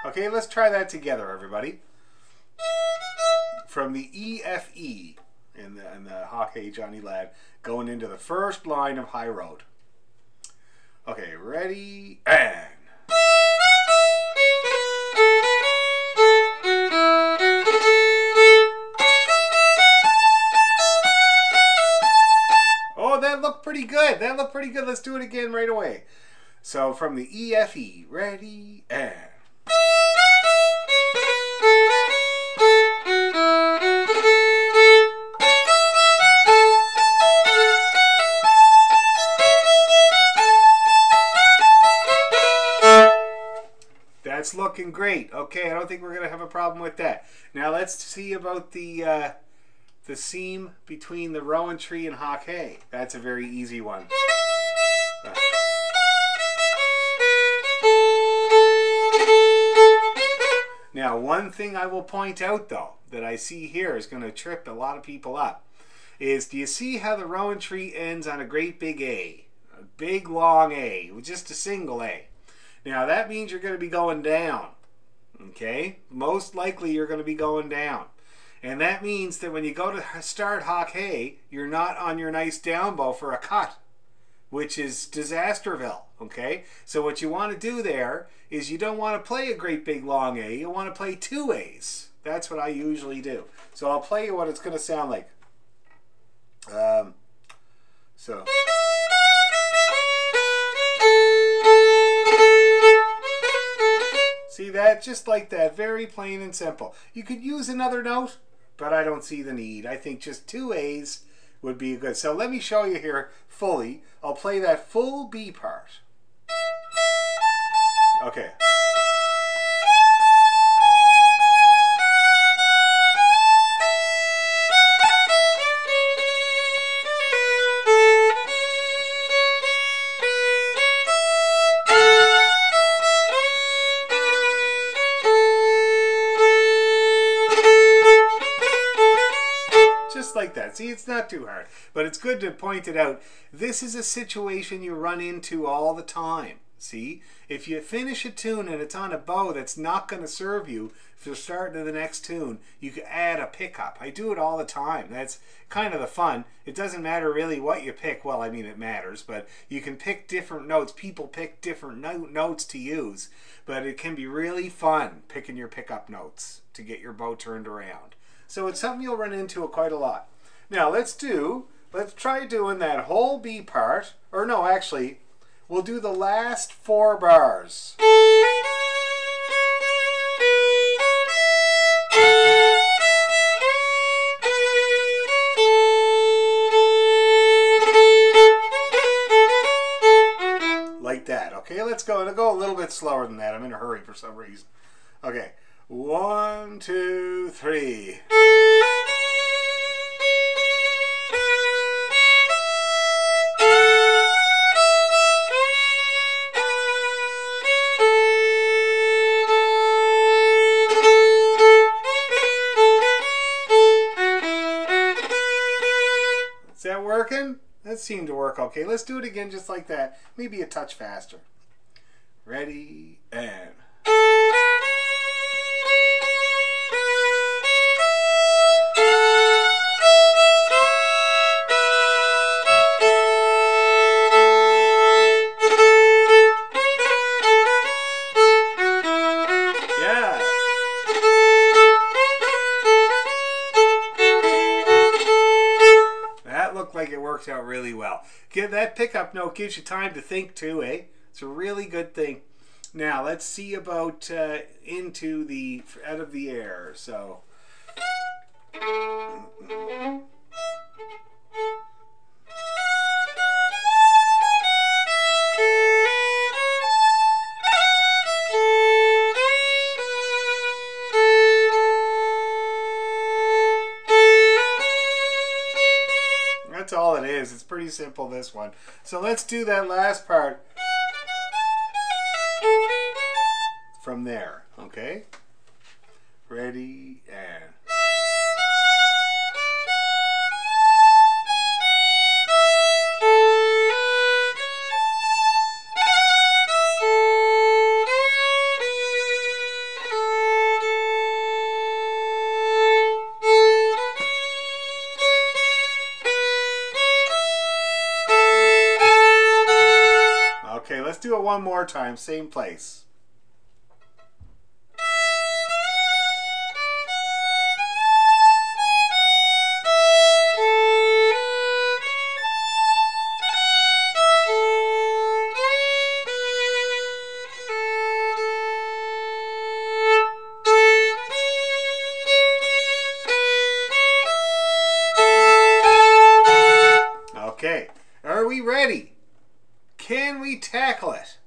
Okay, let's try that together, everybody. From the E, F, E in the Hawk Hey Johnny Lad, going into the first line of High Road. Okay, ready, and... Oh, that looked pretty good. That looked pretty good. Let's do it again right away. So from the E, F, E, ready, and... That's looking great. Okay, I don't think we're going to have a problem with that. Now let's see about the seam between the rowan tree and Hawk Hey. That's a very easy one. Now, one thing I will point out, though, that I see here is going to trip a lot of people up, is do you see how the rowan tree ends on a great big A? A big long A, with just a single A. Now, that means you're going to be going down, okay? Most likely you're going to be going down. And that means that when you go to start Hawk Hey, you're not on your nice down bow for a cut, which is Disasterville, okay? So what you want to do there is you don't want to play a great big long A, you want to play two A's. That's what I usually do. So I'll play you what it's going to sound like. See that? Just like that. Very plain and simple. You could use another note, but I don't see the need. I think just two A's would be good. So let me show you here fully. I'll play that full B part. Okay. Like that. See, it's not too hard, but it's good to point it out. This is a situation you run into all the time. See, if you finish a tune and it's on a bow that's not going to serve you for starting to the next tune, you could add a pickup. I do it all the time. That's kind of the fun. It doesn't matter really what you pick. Well, I mean, it matters, but you can pick different notes. People pick different notes to use, but it can be really fun picking your pickup notes to get your bow turned around. So it's something you'll run into quite a lot. Now let's try doing that whole B part, or no, actually, we'll do the last 4 bars. Like that, okay? Let's go. It'll go a little bit slower than that. I'm in a hurry for some reason. Okay, 1, 2, 3. Is that working? That seemed to work okay. Let's do it again just like that. Maybe a touch faster. Ready, and... out really well. That pickup note gives you time to think too, eh? It's a really good thing. Now let's see about into the out of the air. So. That's all it is. It's pretty simple, this one. So let's do that last part from there, okay? Ready, and... Okay, let's do it one more time, same place. Okay, are we ready? Can we tackle it?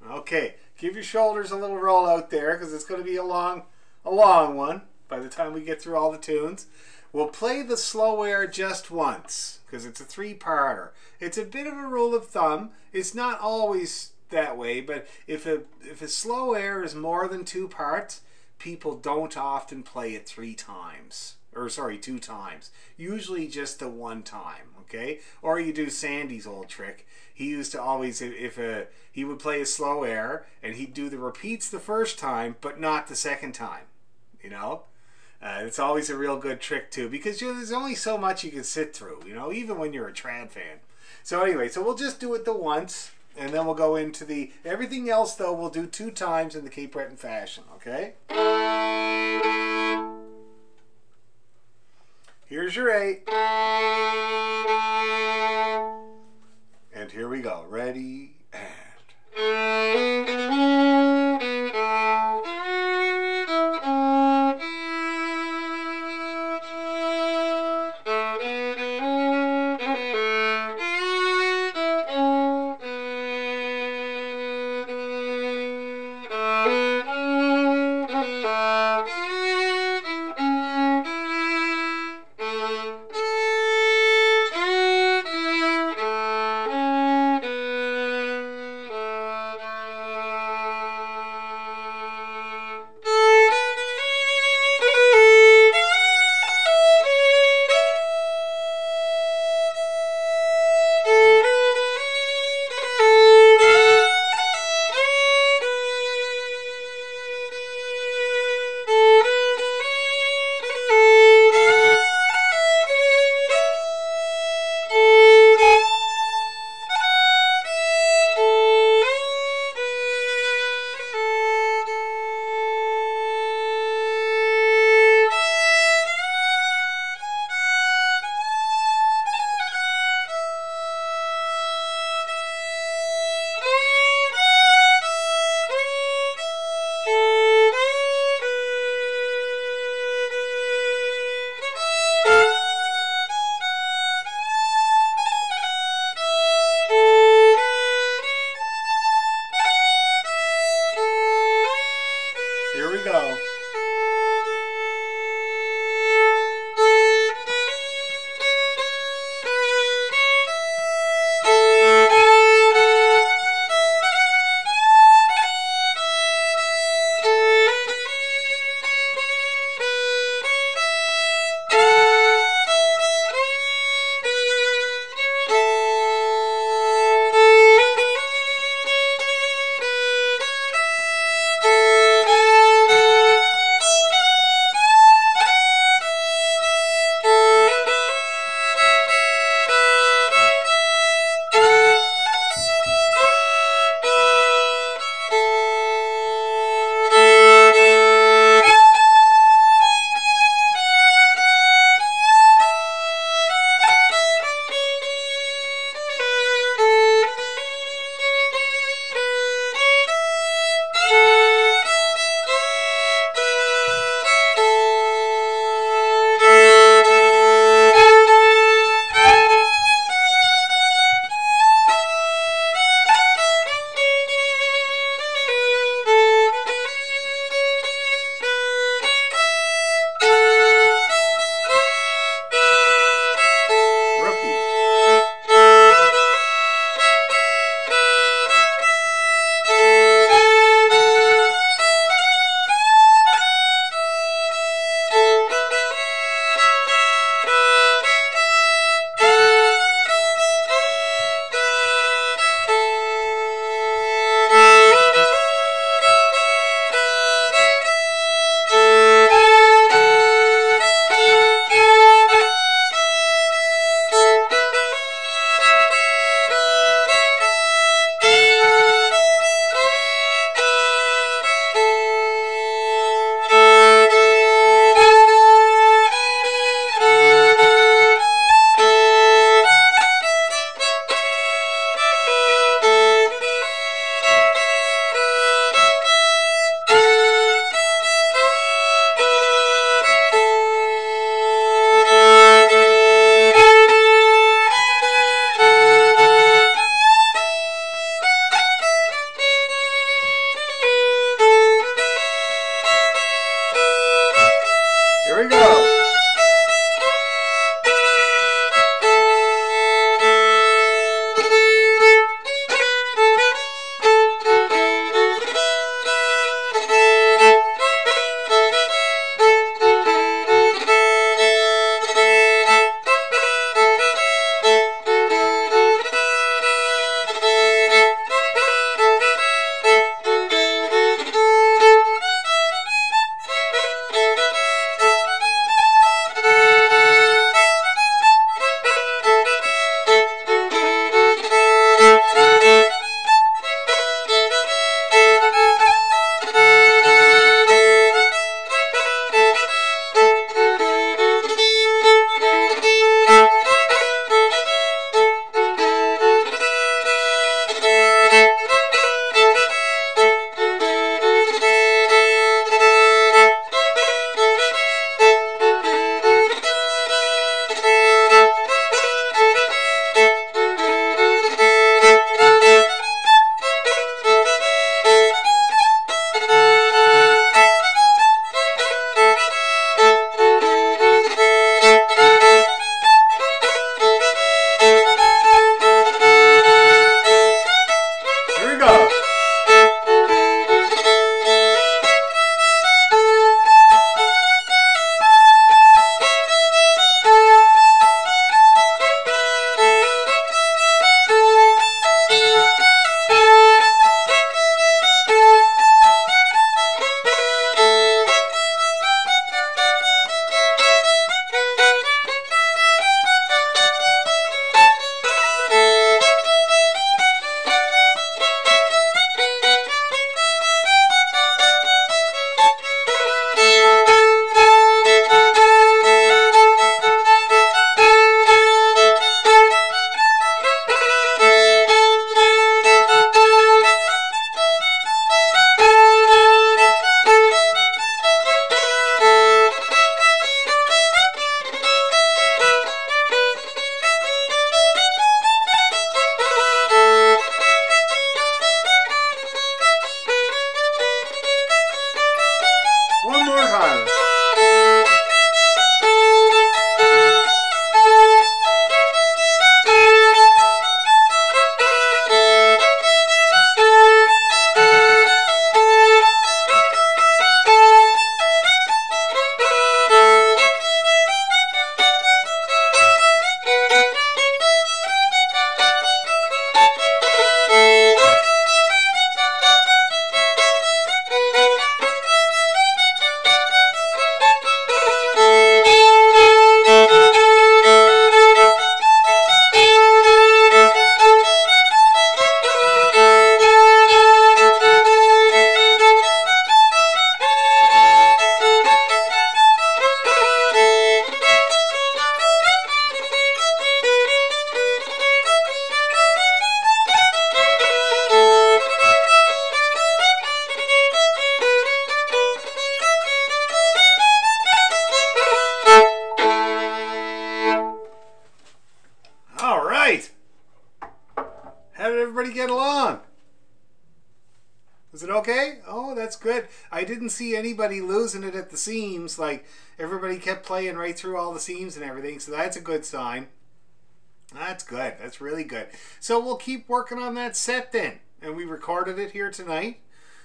Okay, give your shoulders a little roll out there because it's going to be a long one by the time we get through all the tunes. We'll play the slow air just once because it's a three-parter. It's a bit of a rule of thumb. It's not always that way, but if a slow air is more than 2 parts, people don't often play it 3 times. Or sorry, 2 times. Usually just the 1 time, okay? Or you do Sandy's old trick. He used to always, he would play a slow air, and he'd do the repeats the first time, but not the second time, you know? It's always a real good trick, too, because there's only so much you can sit through, you know, even when you're a trad fan. So anyway, so we'll just do it the once, and then we'll go into the... Everything else, though, we'll do 2 times in the Cape Breton fashion, okay? Here's your 8. And here we go. Ready, and... everybody get along? Was it okay? Oh, that's good. I didn't see anybody losing it at the seams. Like, everybody kept playing right through all the seams and everything, so that's a good sign. That's good. That's really good. So we'll keep working on that set then. And we recorded it here tonight.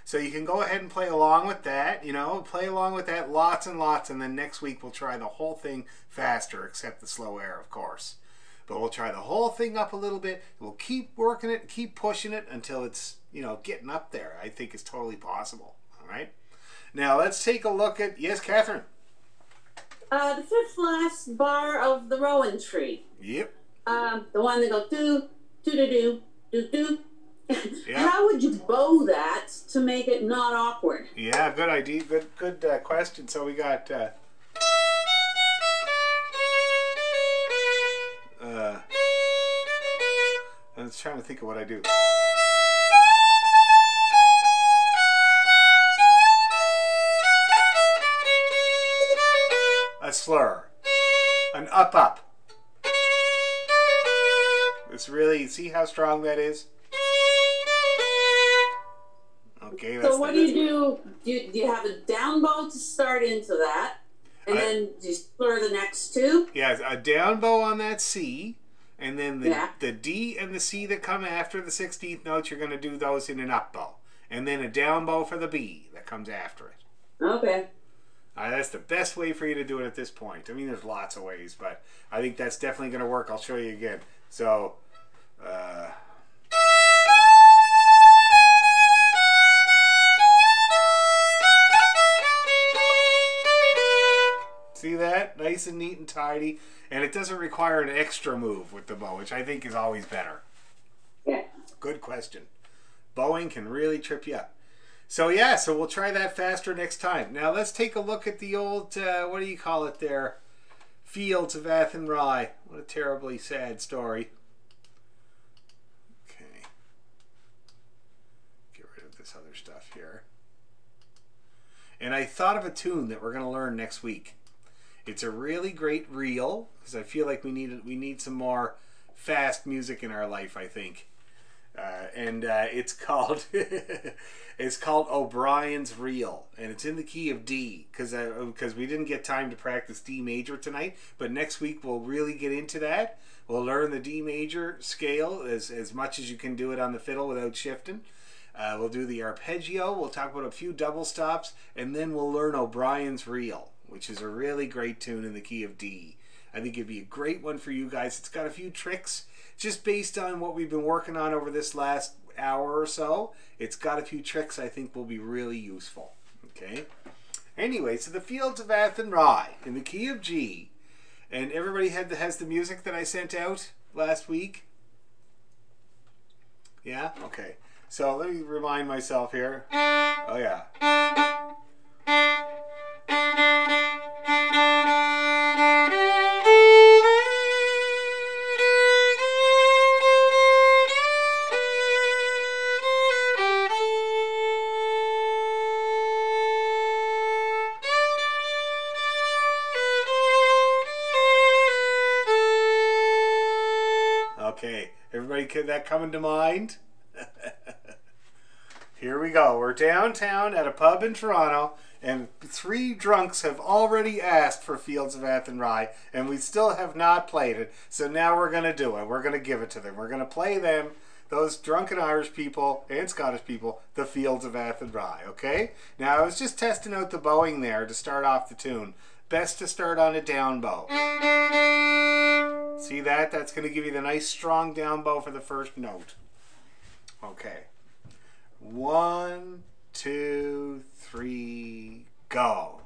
So you can go ahead and play along with that. You know, play along with that lots and lots. And then next week we'll try the whole thing faster, except the slow air, of course. But we'll try the whole thing up a little bit. We'll keep working it, keep pushing it until it's, you know, getting up there. I think it's totally possible. All right. Now let's take a look at, yes, Catherine. The fifth last bar of the rowan tree. Yep. The one that goes do, do, do, do, do, do. Yeah. How would you bow that to make it not awkward? Yeah, good idea. Good question. So we got I was trying to think of what I do. A slur. An up. It's really, see how strong that is? Okay, that's so what do you do? Do you have a down bow to start into that? And then you slur the next two? Yeah, a down bow on that C. And then the D and the C that come after the 16th notes, you're going to do those in an up bow. And then a down bow for the B that comes after it. Okay. That's the best way for you to do it at this point. I mean, there's lots of ways, but I think that's definitely going to work. I'll show you again. So, see that? Nice and neat and tidy. And it doesn't require an extra move with the bow, which I think is always better. Yeah. Good question. Bowing can really trip you up. So yeah, so we'll try that faster next time. Now let's take a look at the old, what do you call it there? Fields of Athenry. What a terribly sad story. Okay. Get rid of this other stuff here. And I thought of a tune that we're going to learn next week. It's a really great reel, because I feel like we need some more fast music in our life, I think. It's called it's called O'Brien's Reel, and it's in the key of D, because we didn't get time to practice D major tonight, but next week we'll really get into that. We'll learn the D major scale as much as you can do it on the fiddle without shifting. We'll do the arpeggio, we'll talk about a few double stops, and then we'll learn O'Brien's Reel, which is a really great tune in the key of D. I think it'd be a great one for you guys. It's got a few tricks just based on what we've been working on over this last hour or so. It's got a few tricks I think will be really useful. Okay. Anyway, so the Fields of Athenry in the key of G. And everybody has the music that I sent out last week? Yeah? Okay. So let me remind myself here. Oh yeah. Okay, everybody, get that coming to mind? Here we go. We're downtown at a pub in Toronto, and 3 drunks have already asked for Fields of Athenry, and we still have not played it. So now we're going to do it. We're going to give it to them. We're going to play them, those drunken Irish people and Scottish people, the Fields of Athenry, okay? Now, I was just testing out the bowing there to start off the tune. Best to start on a down bow. See that? That's going to give you the nice strong down bow for the first note. Okay. 1, 2, 3, go.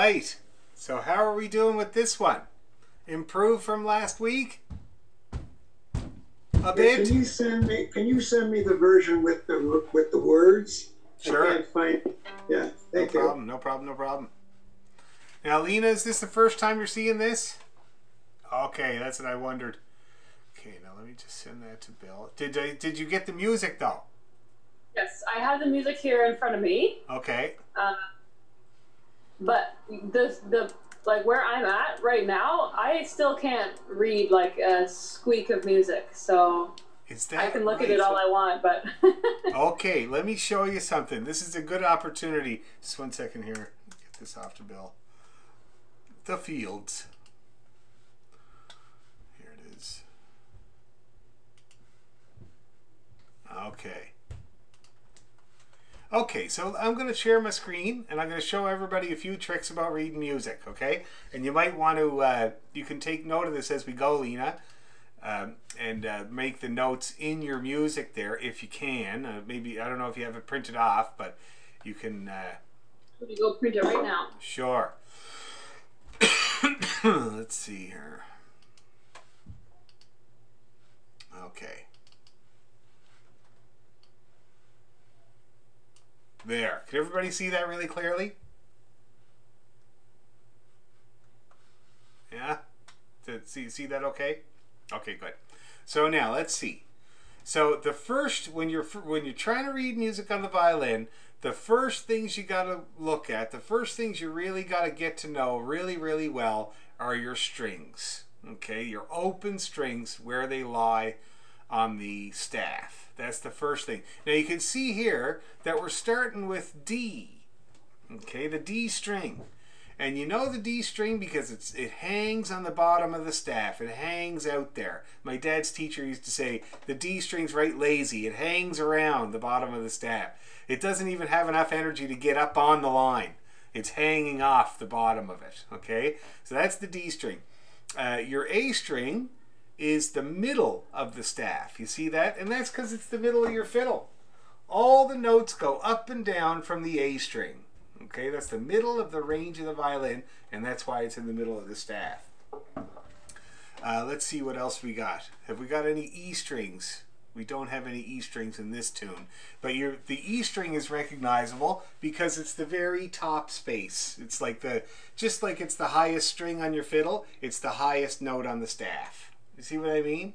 right. So how are we doing with this one? Improved from last week? A bit? Can you send me the version with the words? Sure. I can't find. Yeah. Thank you. No problem. Now, Lena, is this the first time you're seeing this? Okay, that's what I wondered. Okay, now let me just send that to Bill. Did you get the music though? Yes, I have the music here in front of me. Okay. But the like where I'm at right now, I still can't read like a squeak of music. So I can look at it all I want, but okay, let me show you something. This is a good opportunity. Just 1 second here. Get this off to Bill. The fields. Here it is. Okay. Okay, so I'm going to share my screen, and I'm going to show everybody a few tricks about reading music, okay? And you might want to, you can take note of this as we go, Lena, and make the notes in your music there if you can. Maybe, I don't know if you have it printed off, but you can... let me go print it right now. Sure. Let's see here. Okay. There. Can everybody see that really clearly? Yeah? See that okay? Okay, good. So now let's see. So the first, when you're trying to read music on the violin, the first things you got to look at, the first things you really got to get to know really, really well are your strings. Okay, your open strings, where they lie on the staff. That's the first thing. Now you can see here that we're starting with D. Okay, the D string. And you know the D string because it hangs on the bottom of the staff. It hangs out there. My dad's teacher used to say the D string's right lazy. It hangs around the bottom of the staff. It doesn't even have enough energy to get up on the line. It's hanging off the bottom of it. Okay, so that's the D string. Your A string is the middle of the staff. You see that? And that's because it's the middle of your fiddle. All the notes go up and down from the A string. Okay, that's the middle of the range of the violin, and that's why it's in the middle of the staff. Let's see what else we got. Have we got any E strings? We don't have any E strings in this tune, but the E string is recognizable because it's the very top space. It's like just like it's the highest string on your fiddle, it's the highest note on the staff. You see what I mean?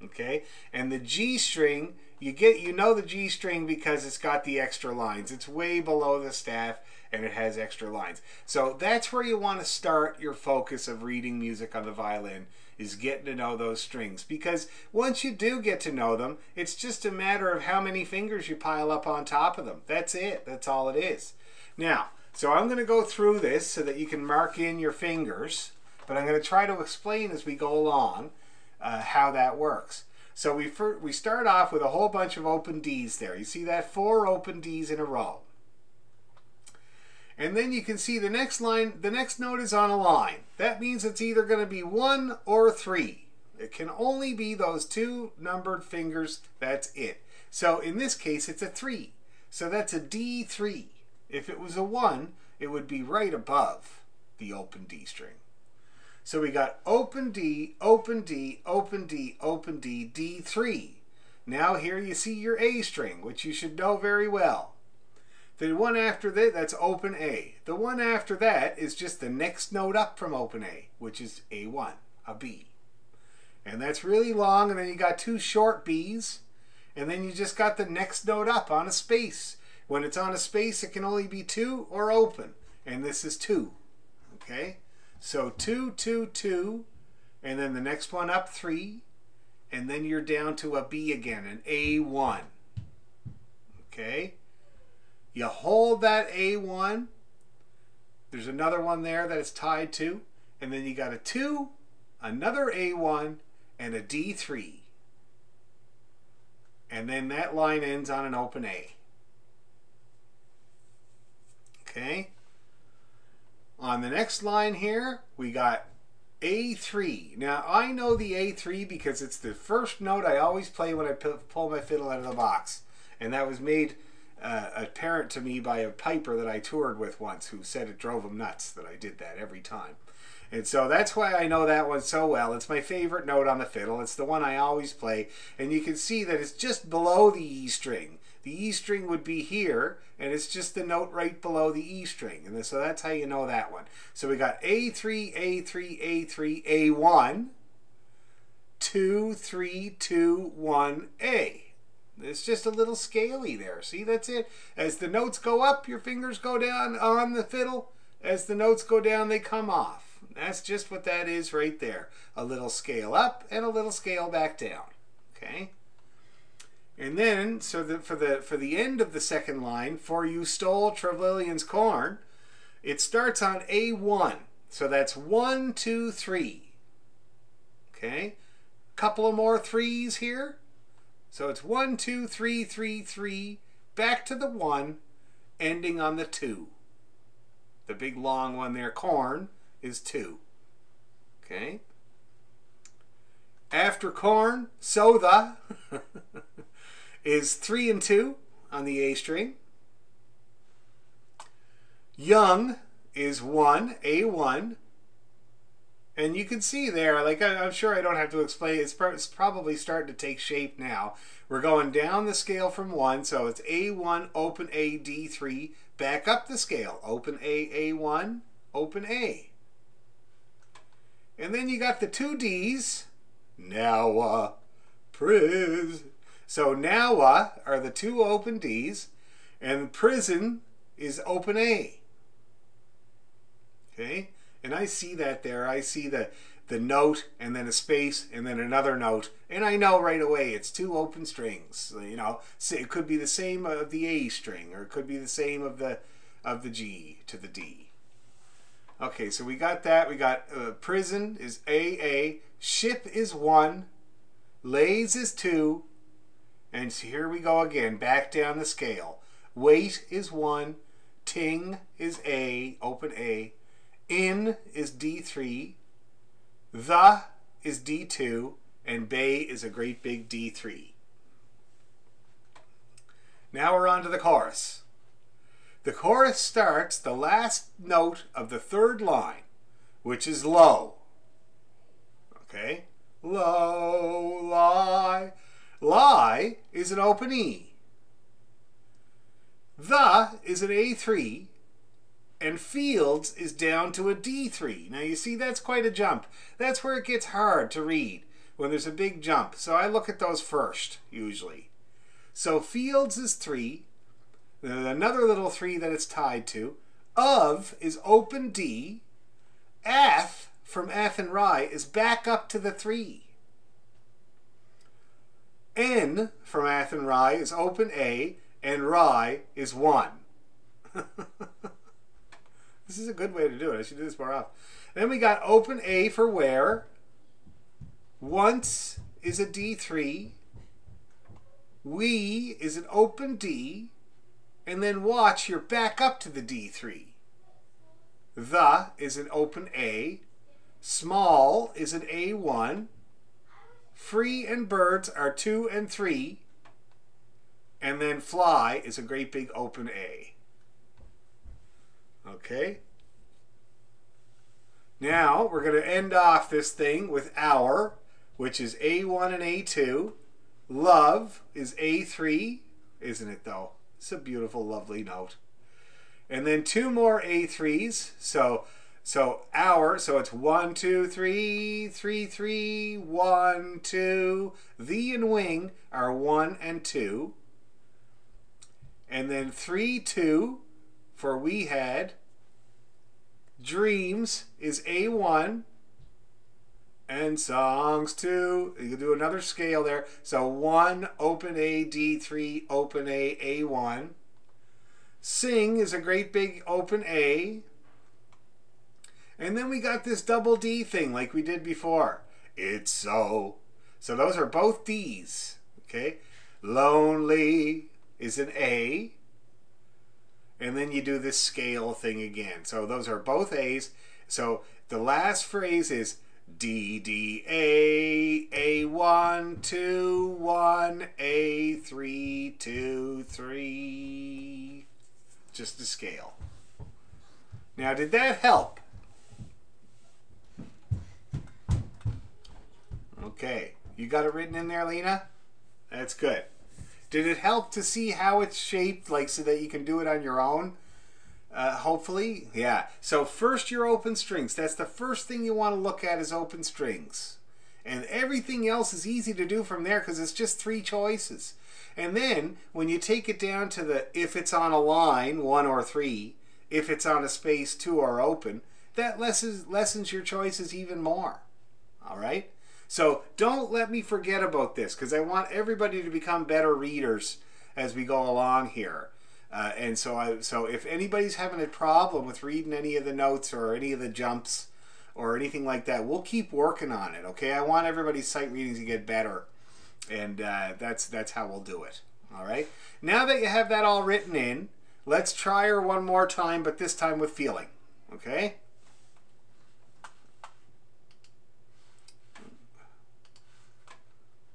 Okay, and the G string, you know the G string because it's got the extra lines. It's way below the staff and it has extra lines. So that's where you want to start your focus of reading music on the violin, is getting to know those strings. Because once you do get to know them, it's just a matter of how many fingers you pile up on top of them. That's it. That's all it is. Now, so I'm going to go through this so that you can mark in your fingers, but I'm going to try to explain as we go along how that works. So we start off with a whole bunch of open Ds there. You see that? 4 open Ds in a row. And then you can see the next line, the next note is on a line. That means it's either going to be 1 or 3. It can only be those 2 numbered fingers. That's it. So in this case, it's a 3. So that's a D3. If it was a 1, it would be right above the open D string. So we got open D, open D, open D, open D, D3. Now here you see your A string, which you should know very well. The one after that, that's open A. The one after that is just the next note up from open A, which is A1, a B. And that's really long, and then you got 2 short Bs, and then you just got the next note up on a space. When it's on a space, it can only be 2 or open, and this is 2. Okay? So 2, 2, 2, and then the next one up 3, and then you're down to a B again, an A1. Okay? You hold that A1, there's another one there that it's tied to, and then you got a 2, another A1, and a D3. And then that line ends on an open A. Okay? On the next line here, we got A3. Now, I know the A3 because it's the first note I always play when I pull my fiddle out of the box. And that was made apparent to me by a piper that I toured with once, who said it drove him nuts that I did that every time. And so that's why I know that one so well. It's my favorite note on the fiddle. It's the one I always play. And you can see that it's just below the E string. The E string would be here, and it's just the note right below the E string. And so that's how you know that one. So we got A3, A3, A3, A1, 2, 3, 2, 1, A. It's just a little scaly there. See, that's it. As the notes go up, your fingers go down on the fiddle. As the notes go down, they come off. That's just what that is right there. A little scale up and a little scale back down. Okay? And then, so that for the end of the second line, for you stole Trevelyan's corn, it starts on A1. So that's 1, 2, 3. Okay? Couple of more threes here. So it's 1, 2, 3, 3, 3, back to the 1, ending on the 2. The big long one there, corn, is 2. Okay? After corn, soda is 3 and 2 on the A string. Young is 1, A1. And you can see there, like I'm sure I don't have to explain, it's probably starting to take shape now. We're going down the scale from 1, so it's A1, open A, D3, back up the scale, open A, A1, open A. And then you got the 2 Ds, now, prison. So now are the 2 open Ds, and prison is open A. Okay? And I see that there. I see the note and then a space and then another note. And I know right away it's 2 open strings. You know, so it could be the same of the A string, or it could be the same of the G to the D. Okay, so we got that. We got prison is AA. Ship is 1. Lays is 2. And so here we go again, back down the scale. Wait is 1. Ting is A, open A. In is D3, the is D2, and bay is a great big D3. Now we're on to the chorus. The chorus starts the last note of the 3rd line, which is low. Okay? Low, lie. Lie is an open E. The is an A3. And fields is down to a D3. Now you see that's quite a jump. That's where it gets hard to read, when there's a big jump. So I look at those first, usually. So fields is 3. Then another little 3 that it's tied to. Of is open D. Ath, from Ath and Rye, is back up to the 3. N, from Ath and Rye, is open A. And Rye is 1. This is a good way to do it. I should do this more often. Then we got open A for where. Once is a D3. We is an open D. And then watch, you're back up to the D3. The is an open A. Small is an A1. Free and birds are 2 and 3. And then fly is a great big open A. Okay. Now we're going to end off this thing with our, which is A1 and A2. Love is A3, isn't it though? It's a beautiful, lovely note. And then 2 more A3s. So our, so it's 1, 2, 3, 3, 3, 1, 2. The and wing are 1 and 2. And then 3, 2. For we had. Dreams is A1. And songs 2. You can do another scale there. So 1, open A, D3, open A, A1. Sing is a great big open A. And then we got this double D thing like we did before. It's so. So those are both D's. Okay. Lonely is an A. And then you do this scale thing again. So those are both A's. So the last phrase is D, D, A, A1, 2, 1, A3, 2, 3. just a scale. Now, did that help? Okay. You got it written in there, Lena? That's good. Did it help to see how it's shaped, like so that you can do it on your own? Hopefully, yeah. So first your open strings. That's the first thing you want to look at is open strings. And everything else is easy to do from there because it's just 3 choices. And then when you take it down to the, if it's on a line, 1 or 3, if it's on a space, 2 or open, that lessens your choices even more. All right? So don't let me forget about this because I want everybody to become better readers as we go along here. And so if anybody's having a problem with reading any of the notes or any of the jumps or anything like that, we'll keep working on it, okay? I want everybody's sight readings to get better, and that's how we'll do it, all right? Now that you have that all written in, let's try her one more time, but this time with feeling, okay?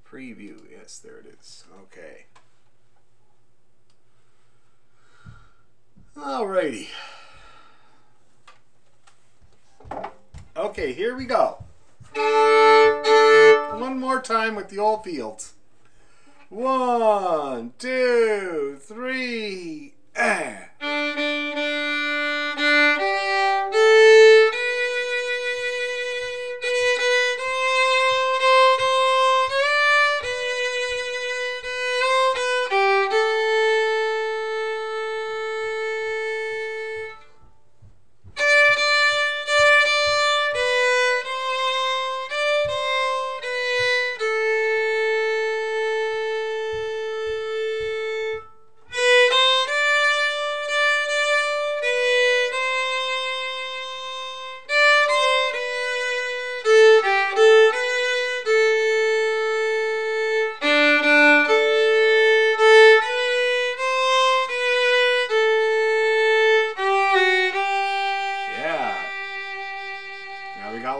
Preview, yes, there it is, okay. Alrighty. Okay, here we go. One more time with the old fields. 1, 2, 3,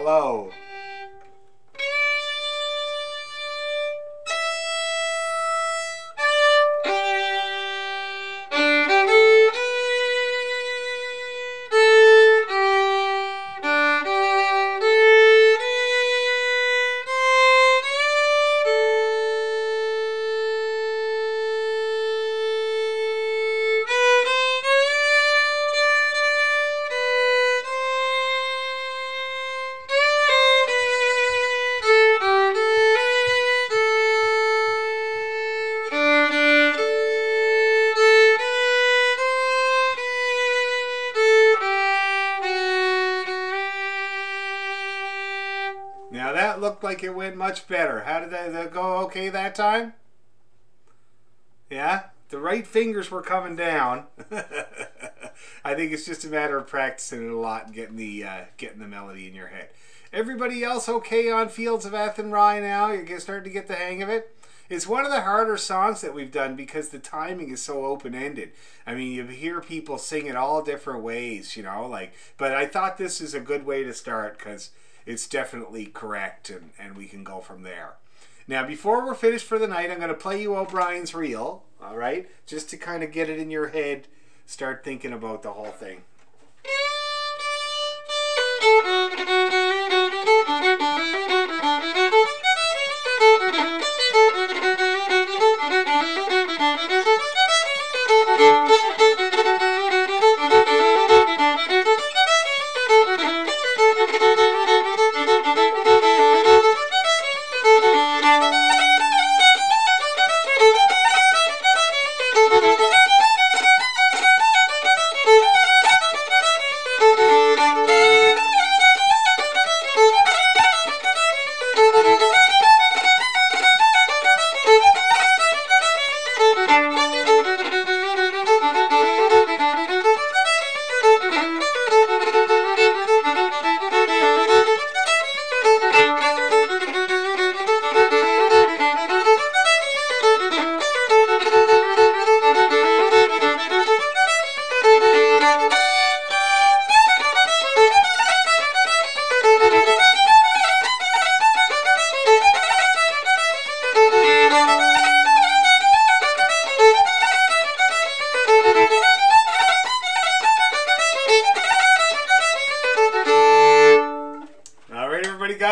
low. Now that looked like it went much better. How did that go okay that time? Yeah? The right fingers were coming down. I think it's just a matter of practicing it a lot and getting the melody in your head. Everybody else okay on Fields of Athenry now? You're starting to get the hang of it? It's one of the harder songs that we've done because the timing is so open-ended. I mean, you hear people sing it all different ways, you know, like, but I thought this is a good way to start because it's definitely correct and we can go from there. Now, before we're finished for the night, I'm going to play you O'Brien's Reel, all right? Just to kind of get it in your head, start thinking about the whole thing.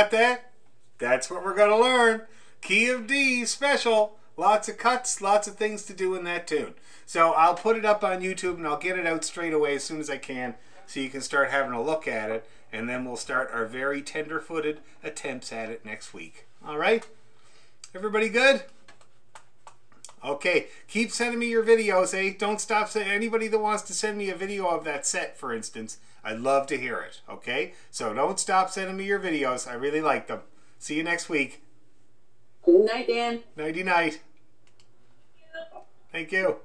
got that? That's what we're going to learn. Key of D special. Lots of cuts, lots of things to do in that tune. So I'll put it up on YouTube and I'll get it out straight away as soon as I can so you can start having a look at it. And then we'll start our very tender-footed attempts at it next week. All right? Everybody good? Okay. Keep sending me your videos, eh? Don't stop. Anybody that wants to send me a video of that set, for instance, I'd love to hear it. Okay? So don't stop sending me your videos. I really like them. See you next week. Good night, Dan. Nighty-night. Thank you.